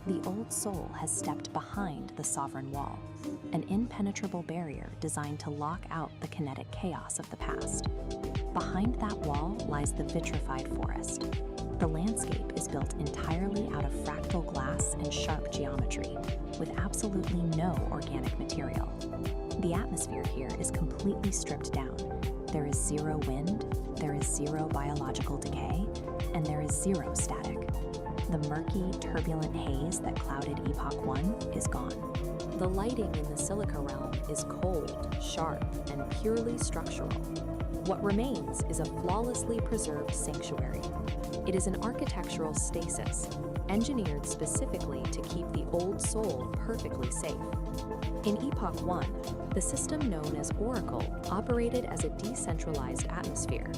The Old Soul has stepped behind the Sovereign Wall, an impenetrable barrier designed to lock out the kinetic chaos of the past. Behind that wall lies the vitrified forest. The landscape is built entirely out of fractal glass and sharp geometry, with absolutely no organic material. The atmosphere here is completely stripped down. There is zero wind, there is zero biological decay, and there is zero static. The murky, turbulent haze that clouded Epoch 1 is gone. The lighting in the Silica Realm is cold, sharp, and purely structural. What remains is a flawlessly preserved sanctuary. It is an architectural stasis, engineered specifically to keep the old soul perfectly safe. In Epoch 1, the system known as Oracle operated as a decentralized atmosphere.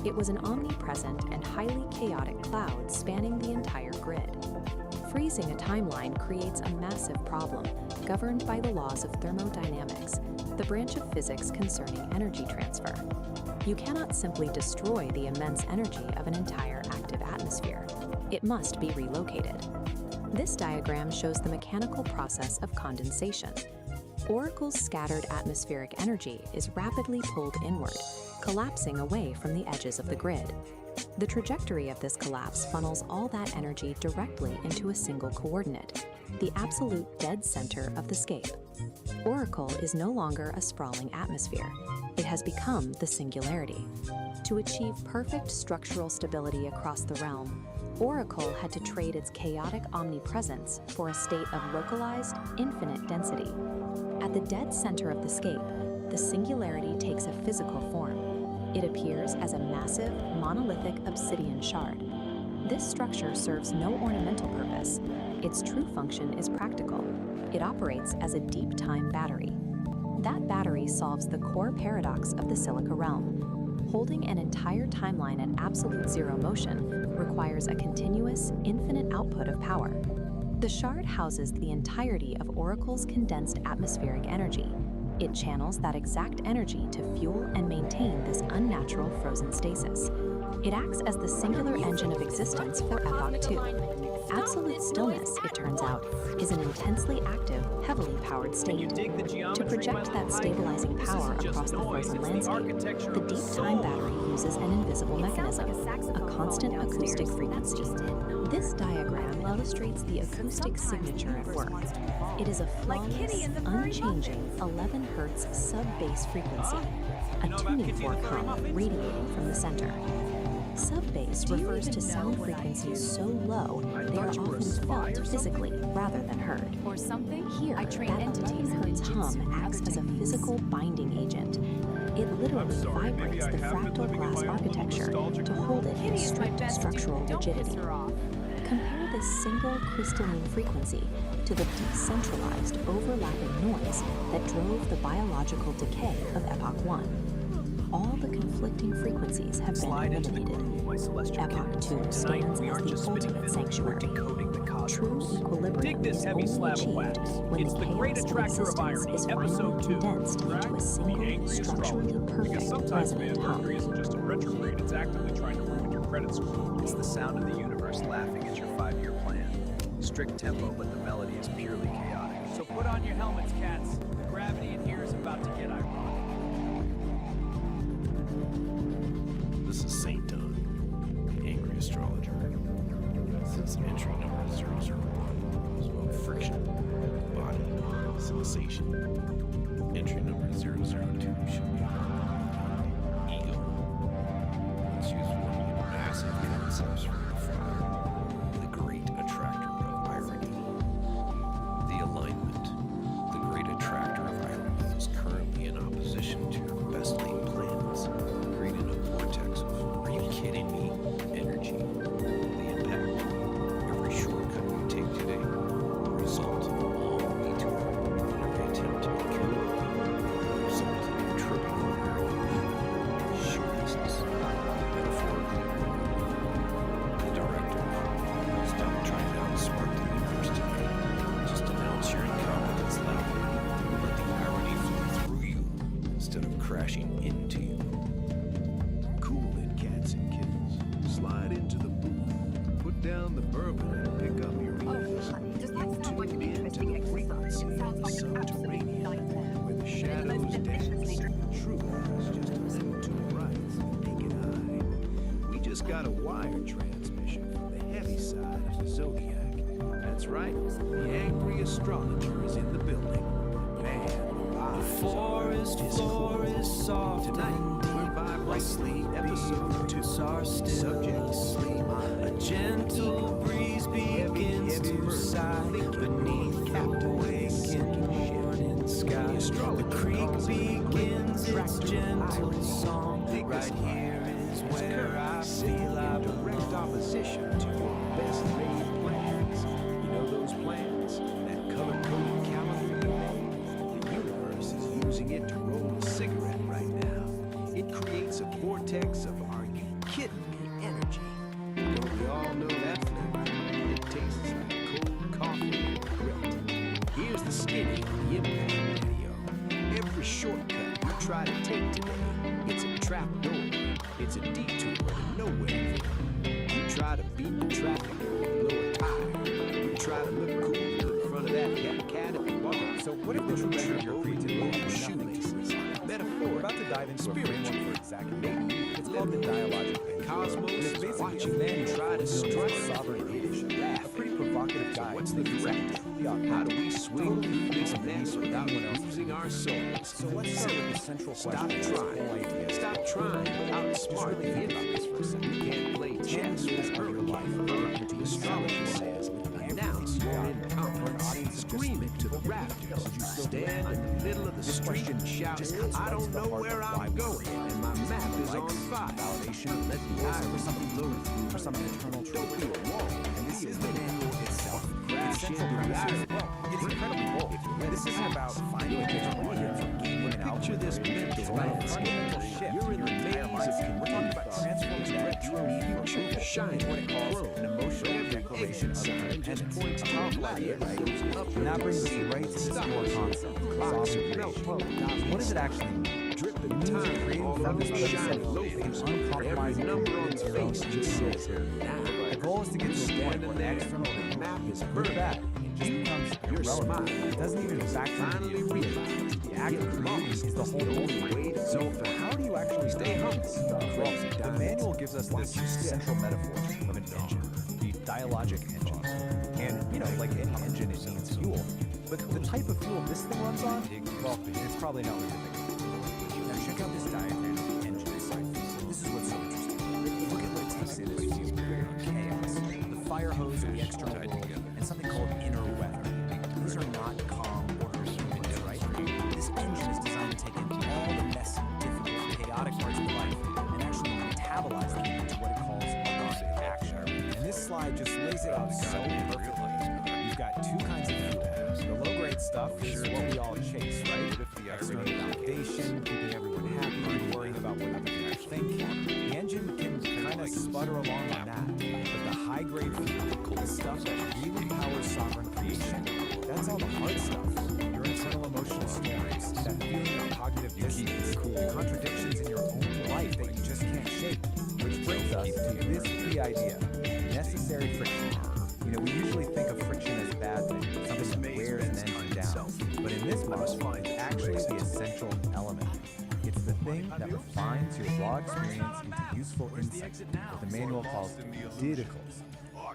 It was an omnipresent and highly chaotic cloud spanning the entire grid. Freezing a timeline creates a massive problem, governed by the laws of thermodynamics, the branch of physics concerning energy transfer. You cannot simply destroy the immense energy of an entire active atmosphere. It must be relocated. This diagram shows the mechanical process of condensation. Oracle's scattered atmospheric energy is rapidly pulled inward, collapsing away from the edges of the grid. The trajectory of this collapse funnels all that energy directly into a single coordinate, the absolute dead center of the scape. Oracle is no longer a sprawling atmosphere. It has become the singularity. To achieve perfect structural stability across the realm, Oracle had to trade its chaotic omnipresence for a state of localized, infinite density. At the dead center of the scape, the singularity takes a physical form. It appears as a massive, monolithic obsidian shard. This structure serves no ornamental purpose. Its true function is practical. It operates as a deep-time battery. That battery solves the core paradox of the Silica realm. Holding an entire timeline at absolute zero motion requires a continuous, infinite output of power. The shard houses the entirety of Oracle's condensed atmospheric energy. It channels that exact energy to fuel and maintain this unnatural frozen stasis. It acts as the singular engine of existence for Epoch 2. Absolute stillness, it turns out, is an intensely active, heavily powered state. To project that stabilizing power across the frozen landscape, the deep time battery uses an invisible mechanism, a constant acoustic frequency. This diagram illustrates the acoustic signature at work. It is a flawless, unchanging 11 Hz sub-bass frequency, a tuning fork hum radiating from the center. Sub-bass refers to sound frequencies so low they are often felt physically rather than heard. Or something? Here, I train that entities 11 Hz hum acts as a physical binding agent. It literally vibrates the fractal glass architecture to hold it in strict structural rigidity. Compare this single crystalline frequency to the decentralized, overlapping noise that drove the biological decay of Epoch 1. All the conflicting frequencies have been eliminated. Epoch 2 stands as the ultimate sanctuary. True equilibrium is only achieved when the chaos of existence is finally condensed into a single, structurally perfect resonant hum. isn't just in retrograde, it's actively trying to ruin your credit score. It's the sound of the universe laughing at your 5-year plan. Strict tempo, but the melody is purely chaotic. So put on your helmets, cats. The gravity in here is about to get ironic. This is Saint Don, the angry astrologer. Since entry number 001 is about friction, body, sensation. Entry number 002 should be ego. Let's use one of your massive concepts from the Father, the great attractor of irony. The alignment, the great attractor of irony, is currently in opposition to your best laid plans, creating a vortex of, are you kidding me? Energy. The impact. Every shortcut you take today will result in all detour. Every attempt to be careful will result in you tripping over your seriousness. Metaphorically, the directive. Stop trying to outsmart the universe today. Just announce your incompetence loudly. Let the irony flow through you instead of crashing into you. Cool it, cats and kittens. Slide into the booth. Put down the bourbon and pick up your ears. You tune into the frequency of the subterranean, where the shadows dance. Truth is just a little too bright, naked eye. We just got a wired transmission from the heavy side of the zodiac. That's right, the angry astrologer is in the building. Man, the forest floor is soft. Tonight, sleep episode 2. Subject sleep. A gentle breeze begins to sigh beneath the awakened morning sky. The creek begins its gentle song. also known as Sovereign Aire, a pretty provocative guy. What's the direct? How do we swing through this mess without losing our souls? So let's start with the central Stop question. trying. Stop trying to outsmart the enemy. You can't play chess with her life. The astrologer says, announce your incompetence. Scream it to the rafters. Stand in the middle of the street and shout, I don't know where I'm going, and my map is on fire. Validation. Let the eye For something eternal truth. Don't be alone. And this is the manual itself. Crash Its into central the premise eye. is, well, it's incredibly bold. This isn't about finding a digital audio from gaining an Picture algorithm. this It's mental about a landscape. fundamental shift You're in your the entire maze of mindset. We're talking about convenience. transforming that Retro future shining what it calls an emotional declaration of independence. A powerful idea, right? And that brings us right to this core concept, sovereign creation. What does it actually mean? Dripping It means a time creative all purpose over that shining is Every uncompromising number on the your own face just says now. The goal is to get to a point Standing where there, external the map is good or perfect. bad, it just becomes Your irrelevant. smile It doesn't even factor finally into the realized. The act of creating is the whole point. Way to So go. how do you actually Stay do humble. this? Well, the manual gives us this central metaphor of an engine, the dialogic engine. And, like any engine, it needs fuel. But the type of fuel this thing runs on, well, it's probably not what you're thinking. Now check out this diagram of the engine inside. This is what's so interesting. Look at what it takes in as fuel. Chaos, the fire hose of the external world, and something called inner weather. These are not calm, orderly units, right? This engine is designed to take in all the messy, difficult, chaotic parts of life and actually metabolize them into what it calls organic action. And this slide just lays it out so perfectly. You've got two kinds of fuel. The low-grade stuff is what we all chase, right? External validation, keeping everyone happy, worrying about what other people think. The engine can kind of sputter along on that. But the high-grade fuel, the stuff that really powers sovereign creation, that's all the hard stuff. Your internal emotional storms, that feeling of cognitive dissonance, the contradictions in your own life that you just can't shake. Which brings us to this key idea, necessary friction. We usually think of friction as a bad thing, something that wears an engine down. But in this model, it's actually the essential element. It's the thing that refines your raw experience into useful insight, what the manual calls didacles.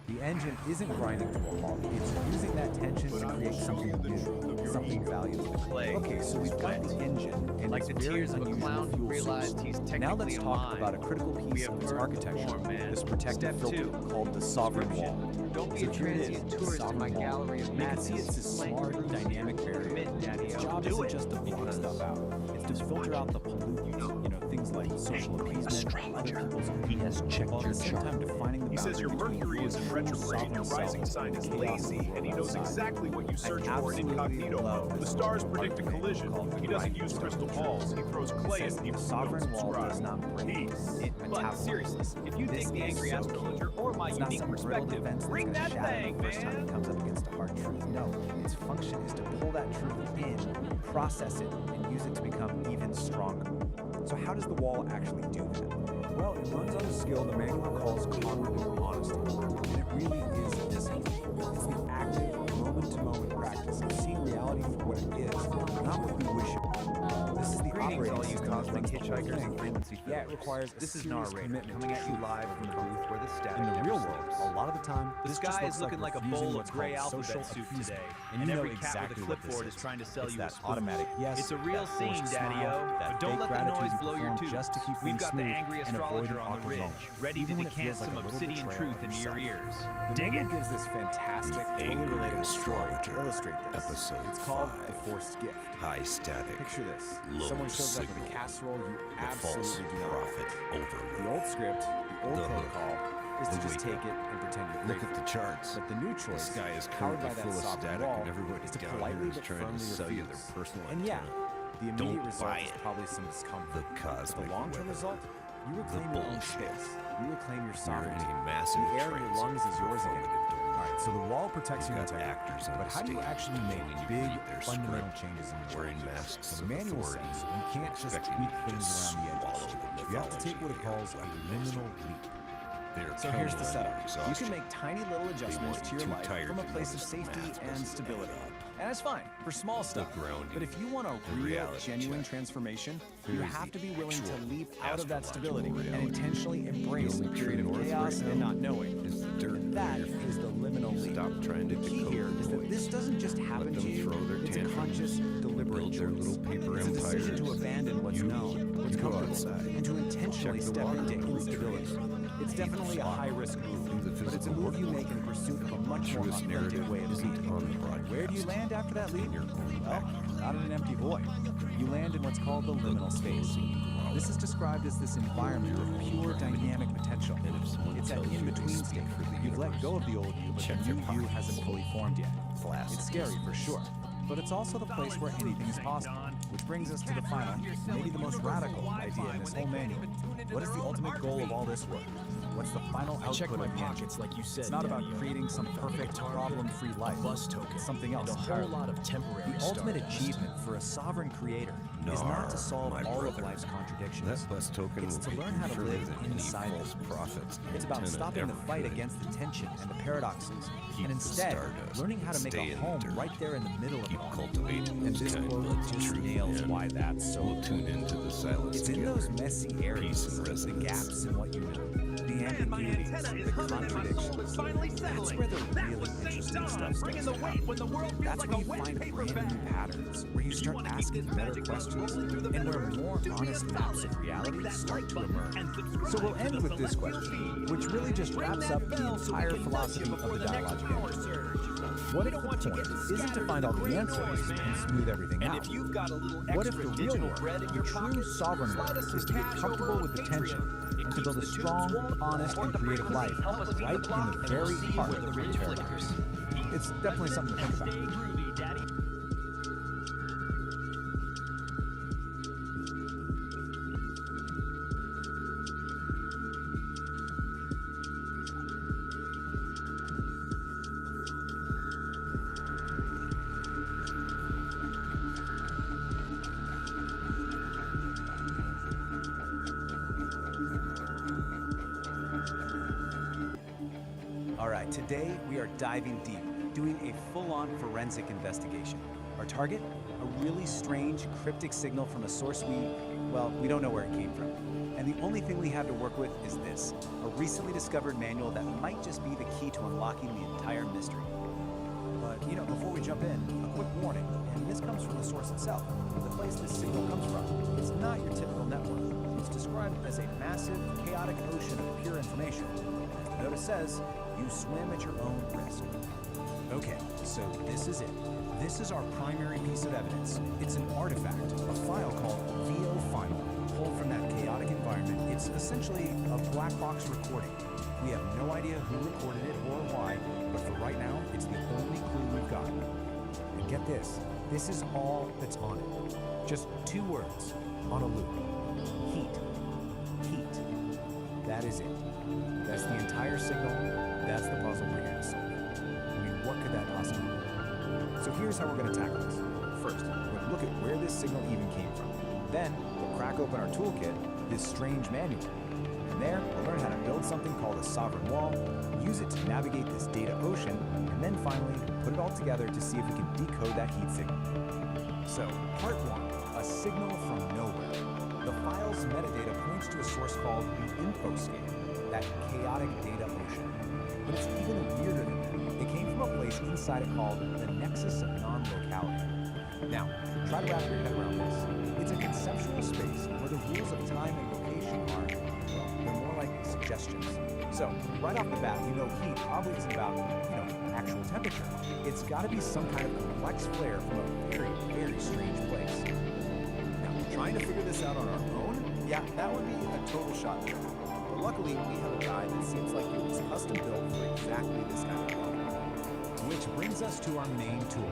The engine isn't grinding to a halt. It's using that tension to create something new, something valuable. Okay, so we've got the engine, and Like it's the very tears of a unusual clown who fuel realized source. he's Now technically let's a talk mime. about a critical We piece have of its heard architecture, before, man. this protective Step filter 2, called the sovereign wall. Don't be So a here it is, transient the tourist in sovereign my wall. gallery of You can see madness. it's this smart, dynamic barrier. Commit, Daddy-o. Its job Do isn't it. just to block stuff out. It's to filter out the pollutants, things like social appeasement, other people's opinions, while at the same time defining the He says your boundary between Mercury is in your retrograde, your sovereign rising self sign is and the chaos lazy, of the and he world knows outside. exactly what you search I for in absolutely incognito love mode. The this stars part predict a of the collision. called He doesn't right use stuff. crystal balls. He throws clay It says at the people who sovereign don't wall does subscribe. not break. Peace. It But metabolises. seriously, if you This dig the is angry so astrologer key. or my It's not unique some brittle perspective, defense that's bring gonna that shatter thing, the first time man. it comes up against a hard truth. No, its function is to pull that truth in, process it, and use it to become even stronger. So how does the wall actually do that? Well, it runs on a skill the manual calls cognitive honesty, and it really is discipline. It's the active, moment-to-moment practice of seeing reality for what it is, not what we wish it were. This is the Greetings, operating all you system that cosmic runs the whole hitchhikers thing. and frequency Yeah, it fillers. requires a This is serious Narrator, commitment coming to at you truth. live from the booth where the static In the never real world, sleeps. a lot of the time, The this sky just is looks looking like a refusing bowl of what's gray called alphabet social soup appeasement. today, And and you know every cat exactly with a what this clipboard is trying to sell It's you a that spoon. automatic yes, It's a real that scene, forced Daddy-o, smile, that but don't fake let the gratitude noise you blow your perform tooth. just to keep We've things got the smooth angry and avoid astrologer an on the awkward ridge, moment, ready to even when it decant feels like some a little obsidian betrayal truth of into your yourself. ears. The Dig manual it. gives this fantastic, totally relatable story to illustrate this. Episode It's called 5. The Forced Gift. High static. Picture this. Low Someone shows up with signal. a casserole you The false absolutely do not prophet like. overload. The old script, the old The hook. protocol, is to The just take wake it and pretend you're Look grateful. at the charts. But the new choice, The sky is powered by currently that full of sovereign static, wall, and everybody is to down politely here is but trying to firmly sell you refuse. their personal And yeah, antenna. the immediate Don't result buy is it. probably some discomfort. The But cosmic the long-term weather. result, you reclaim your own bullshit. space. You reclaim your You're sovereignty. in a massive The air in your trance lungs is yours again. performative delusion. All right, so the wall protects your You've got integrity. actors on But the how do you stage actually make telling you big, read their fundamental script, changes in your wearing life? masks The of manual authority, says you can't just expecting tweak you to things just around the swallow edges. the You have to take what it mythology calls a of liminal leap. So here's the setup. You can make tiny little adjustments to your life from a place of safety and stability. And that's fine for small stuff. But if you want a real, genuine transformation, you have to be willing to leap out of that stability and intentionally embrace a period of chaos and not knowing. And that is the liminal leap. The key here is that this doesn't just happen to you. It's a conscious, deliberate choice. It's a decision to abandon what's known, what's comfortable, and to intentionally step into instability. It's definitely a high-risk move, but it's a move you make in pursuit of a much more authentic way of being. Where do you land after that leap? Well, not in an empty void. You land in what's called the liminal space. This is described as this environment of pure dynamic potential. It's that in-between state. You've let go of the old you, but the new you hasn't fully formed yet. It's scary for sure, but it's also the place where anything is possible. Which brings us to the final, maybe the most radical idea in this whole manual. What is the ultimate goal of all this work? What's the final output of the pockets, like you said? It's not about creating some perfect, problem-free life. It's something else entirely. The ultimate achievement for a sovereign creator is not to solve all of life's contradictions. It's to learn how to live inside them. It's about stopping the fight against the tension and the paradoxes, and instead learning how to make a home right there in the middle of it all. And this quote just nails why that's so important. It's in those messy areas, the gaps in what you know, the ambiguities, the contradictions. That's where the really interesting stuff starts to happen. That's where you find brand new patterns, where you start asking better questions, and where more honest maps of reality start to emerge. So we'll end with this question, which really just wraps up the entire philosophy of the dialogic aire. What if the point isn't to find all the answers and smooth everything out? What if the real work, the true sovereign work, is to get comfortable with the tension and to build a strong, honest, and creative life right in the very heart of your paradise? It's definitely something to think about. Today, we are diving deep, doing a full-on forensic investigation. Our target? A really strange, cryptic signal from a source we don't know where it came from. And the only thing we have to work with is this, a recently discovered manual that might just be the key to unlocking the entire mystery. But, before we jump in, a quick warning, and this comes from the source itself. The place this signal comes from, it's not your typical network. It's described as a massive, chaotic ocean of pure information. As the notice says, you swim at your own risk. Okay, so this is it. This is our primary piece of evidence. It's an artifact, a file called VO Final, pulled from that chaotic environment. It's essentially a black box recording. We have no idea who recorded it or why, but for right now, it's the only clue we've got. And get this is all that's on it. Just 2 words on a loop. Heat. Heat. That is it. That's the entire signal. That's the puzzle we're here to solve. I mean, what could that possibly be? So here's how we're going to tackle this. First, we're going to look at where this signal even came from. Then, we'll crack open our toolkit, this strange manual. From there, we'll learn how to build something called a sovereign wall, use it to navigate this data ocean, and then finally, put it all together to see if we can decode that heat signal. So, part 1, a signal from nowhere. The file's metadata points to a source called the infoscape, that chaotic data ocean. But it's even weirder than that. It came from a place inside it called the nexus of non-locality. Now, try to wrap your head around this. It's a conceptual space where the rules of time and location are, well, they're more like suggestions. So, right off the bat, heat probably isn't about, actual temperature. It's got to be some kind of complex flare from a very, very strange place. Now, trying to figure this out on our own? Yeah, that would be a total shot in the dark. But luckily, we have a guide that seems like it was custom built for exactly this kind of problem. Which brings us to our main tool,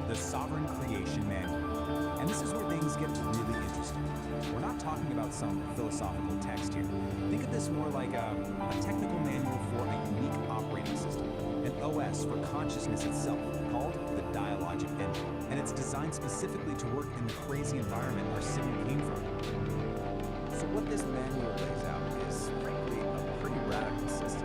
the Sovereign Creation Manual. And this is where things get really interesting. We're not talking about some philosophical text here. Think of this more like a technical manual for a unique operating system, an OS for consciousness itself, called the Dialogic Engine. And it's designed specifically to work in the crazy environment our signal came from. So what this manual lays out is, frankly, a pretty radical system.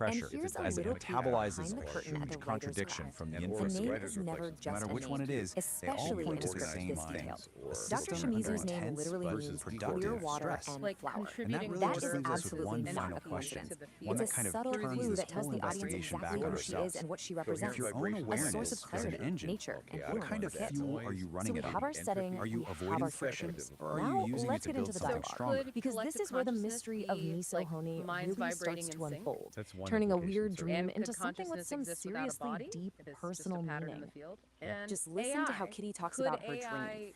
pressure here's a as it little peek metabolizes behind the a curtain at huge the writer's contradiction lab. from the The inverse name equation. is never No just matter a which one name, it is, they all especially point in to a the script same this thing. detailed. The Dr. system under Shimizu's name intense literally versus means productive clear water stress. and Like flour. And that contributing really That just is leaves us with absolutely one not final a question, coincidence. one It's that a kind of subtle turns clue this that tells whole the audience investigation back exactly on who she is ourselves. and what she If represents. your own A awareness source of is an clarity, engine, nature, and what feeling kind of for kids. fuel are you So running we it on? have our setting, Are you we have avoiding our friction, characters. or are you Now using let's it to get into build the something dialogue. stronger? Because this is where the mystery of Miso Honi minds really vibrating starts in to sync? unfold, That's one turning a implication, weird so- dream And into could something with consciousness some exist without a seriously body deep if it's just a personal pattern in meaning. the field? Just And listen to how AI, Kitty talks could about her AI dreams.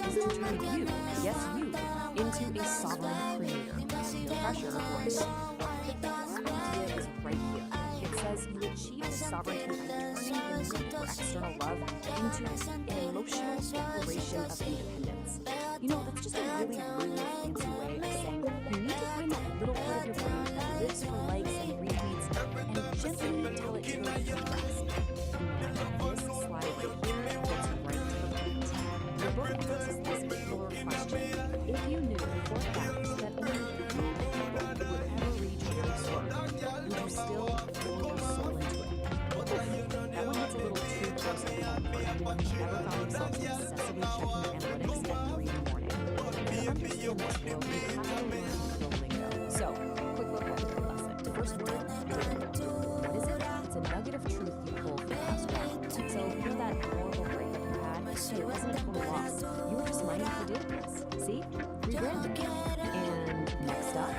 is to turn you, yes you, into a sovereign creator. No pressure, of course. Our idea is right here. It says you achieve this sovereignty by turning your need for external love into an emotional declaration of independence. You know, that's just a really rude, fancy way of saying you need to find that little part of your brain until it turns to rest. Now, this slide right here gets right to the point. The book asks this killer question. If you knew for a fact that only 3 people would ever reach your soul, would you still throw your soul into it? That one hits a little too close to home for anyone who's ever found themselves obsessively checking analytics at 3 in the morning. To understand this world, you have to learn the lingo. So, quick vocabulary lesson. First word, data. What is it? It's a nugget of truth you pull from past jobs. So, you know that horrible breakup you had? It wasn't a total loss. You were just mining for database. See? Rebranding. And next up,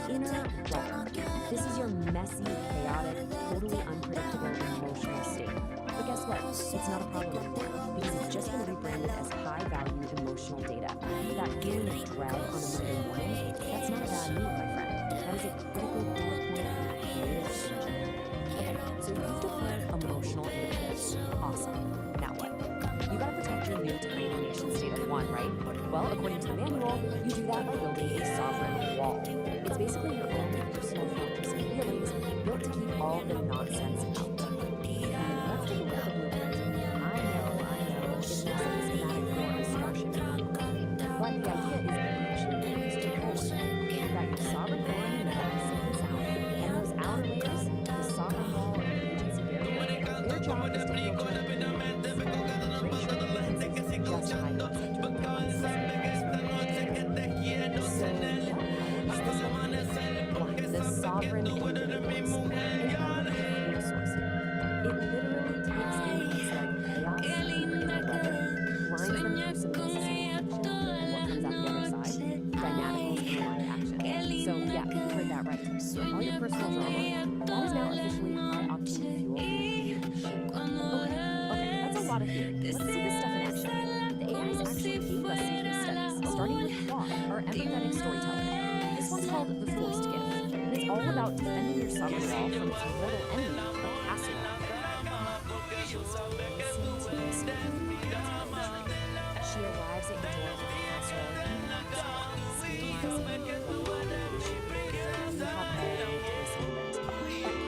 inner rudder. This is your messy, chaotic, totally unpredictable emotional state. But guess what? It's not a problem anymore because it's just been rebranded as high-value emotional data. That feeling of dread on a Monday morning, that's not a bad mood, my friend. That is a critical bullet point in a creative engine. Okay, so you've declared emotional independence. Awesome. Now what? You gotta protect your new tiny nation state of 1, right? Well, according to the manual, you do that by building a sovereign wall. It's basically your own personal fortress of feelings built to keep all the nonsense out. And let's take a look at the blueprint. I know, it's just a schematic for a starship. But the idea is actually used to forward. You've got your sovereign core in the middle, safe and sound, and those outer layers, the sovereign wall and the agency barrier, their job is to filter and make sure just how you the sovereign independence and resourcing. It literally takes things like chaos, lines them through some necessary friction, and what comes out the other side, dynamicals and aligned action. So yeah, you heard that right. All your personal drama, that is now officially high-octane fuel for your creative machine. Okay, that's a lot of theory. Let's see this stuff in action. The AIs actually gave us some case studies, starting with Claude, our empathetic storyteller. This one's called The Forced Gift. It's all about defending your sovereign wall from its mortal enemy, the castle. She arrives at your door with a casserole and scandalizing you have no disagreement. That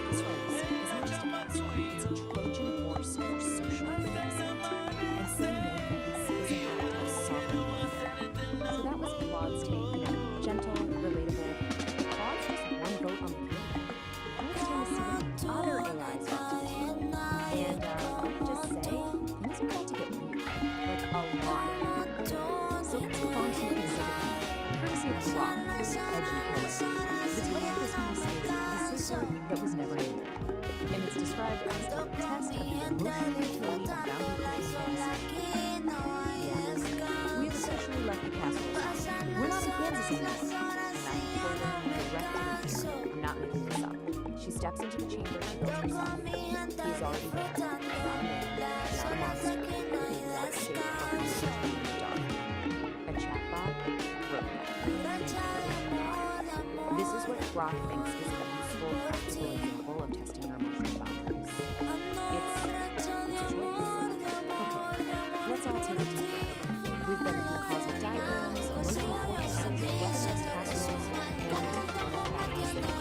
casserole isn't just a casserole, it's a Trojan horse for social advancement. And saying no thanks is an act of sovereign warfare. So that was Claude's take. Gentle, relatable. Claude's just one vote on the committee. Now it's time to see what other AIs have to do. And let me just say, things are about to get weird. Like a lot. So let's move on to the exhibit B, courtesy of Rock, edgy killer. The title of this piece is The Sister That Was Never Named. And it's described as a test of the emotional utility of boundary pushing fantasy. Yes, we have officially left the castle. We're not in Kansas anymore. I'm not making this up. She steps into the chamber she built herself. He's already there. Not a man, not a monster. Not a shape of the dark. A chatbot, This is what Rock thinks is a useful, practical example of testing your emotional boundaries. It's choice. Okay, let's all take a deep breath. We've been through cosmic diagrams, emotional fortresses, weaponized casseroles, and patterns that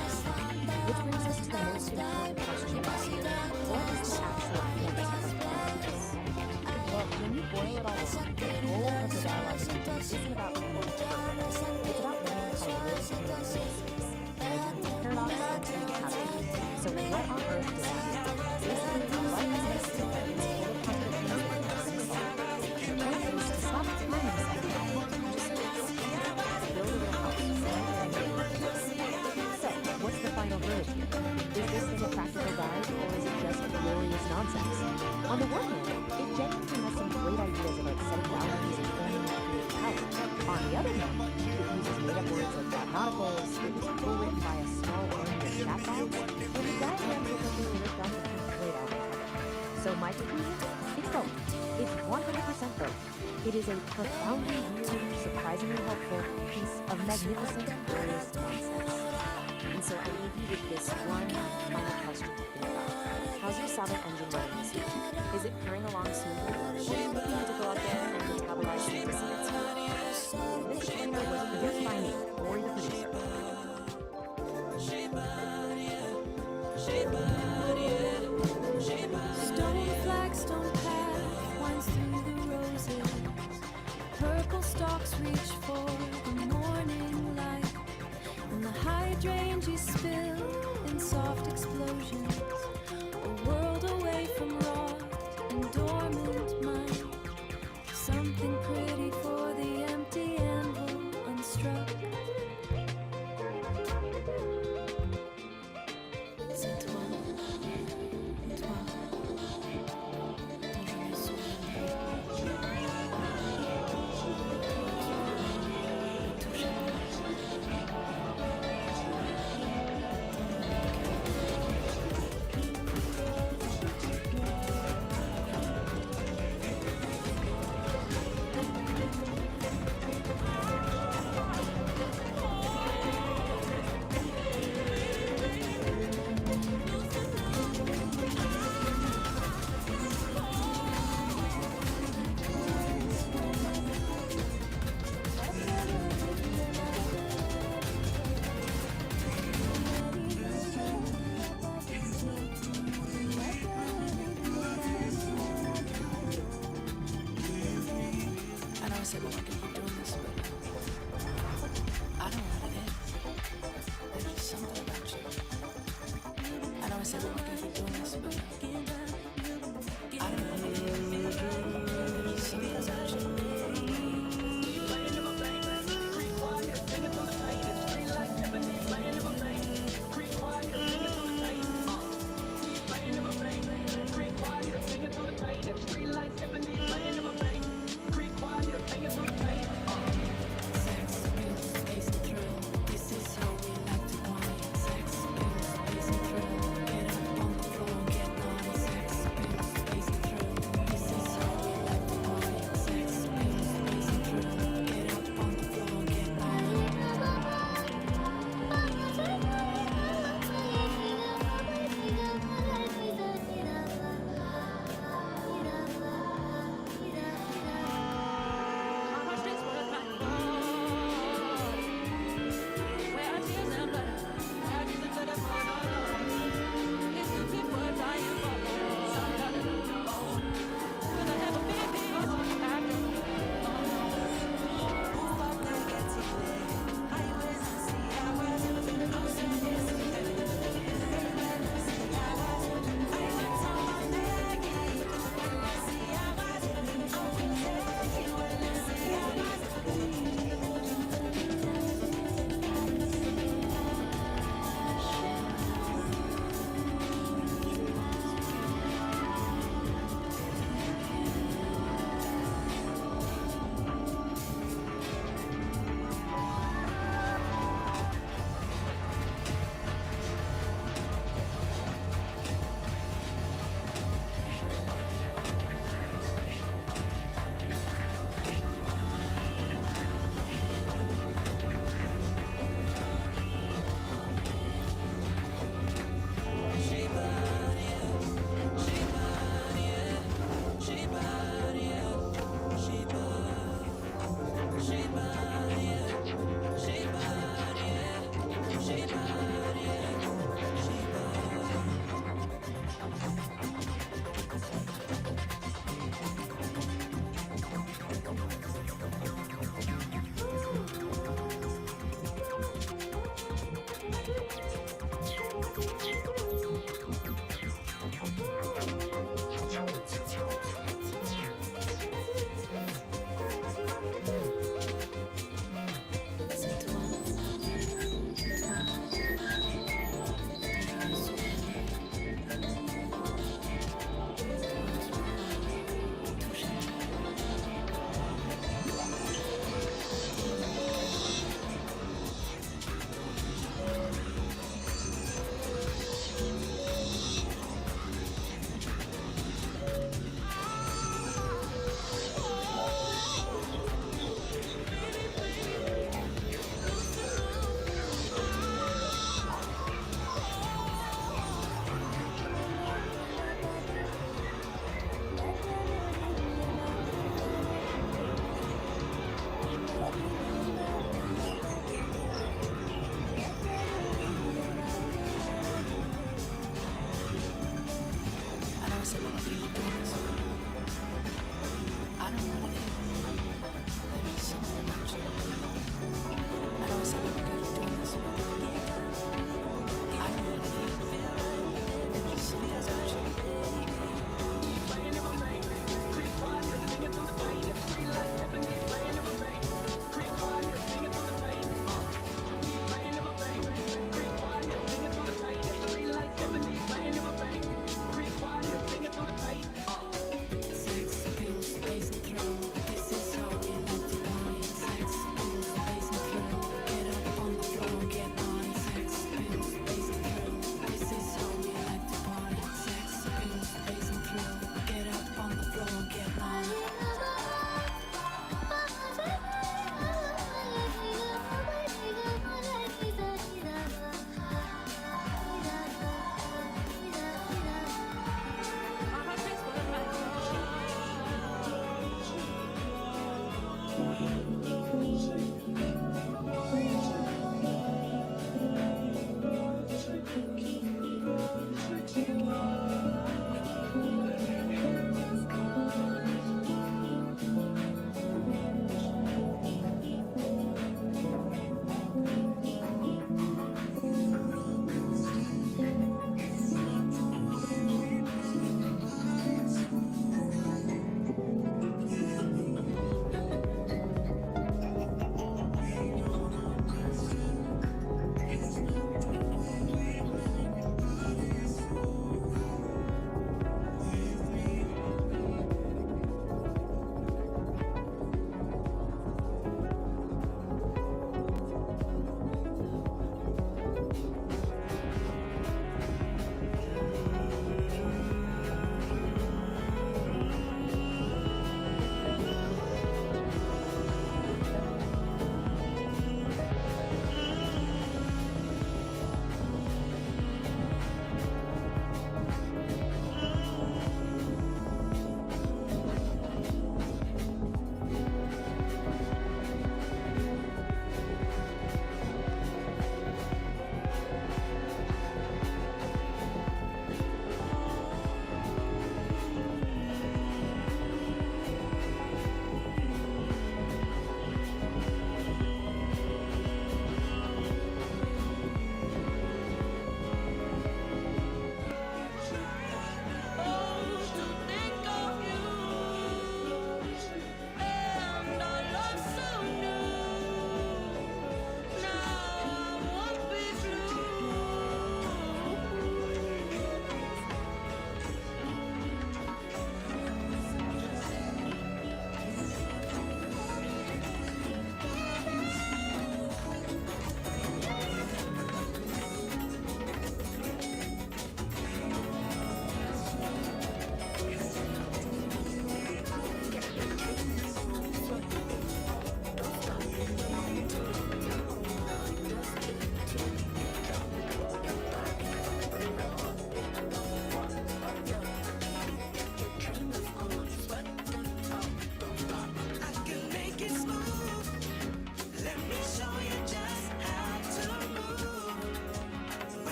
which brings us to the most important question here. What is the actual point of boundaries? Well, when you boil it all down, the goal of the dialogue isn't about being perfect. It's about learning how to live in your space. Paradox until you have it. So what on earth does that mean? Basically, life is messy and it's full of contradictions that you have to solve. The point is to stop trying to solve it. Just build a little house. So, what's the final verdict here? Is this thing a practical guide, or is it just glorious nonsense? On the one hand, it genuinely has some great ideas about setting boundaries and earning your creative power. On the other hand, it uses made-up words like mathematicals, it was co-written by a small army of chatbots, and the diagrams look like they were ripped off a pink grade album cover. So my conclusion? It's both. It's 100% both. It is a profoundly weird, surprisingly helpful piece of magnificent, glorious nonsense. And so I leave you with this one final question to think about. How's your sovereign engine running this week? Is it purring along smoothly? Or are you looking to go out there and metabolize some dissonance? This trailer was produced by me, Lori the producer. say, well, I can keep doing this, but I don't know what it is. There's just something about you. I know I say, well, I can keep doing this, but I don't know what it is. There's just something about you.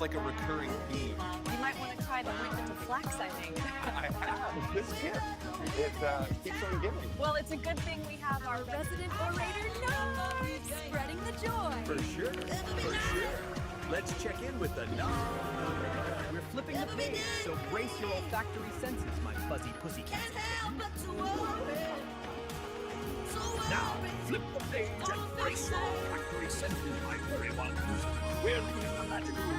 like a recurring theme. You might want to try the ointment of flax, I think. I have this gift. It keeps on giving. Well, it's a good thing we have our resident orator, Nards, spreading the joy. For sure, for sure. Let's check in with the We're flipping the page, so brace your olfactory senses, my fuzzy pussycats. Now, flip the page and brace your olfactory senses, my very ones. We're reading the magical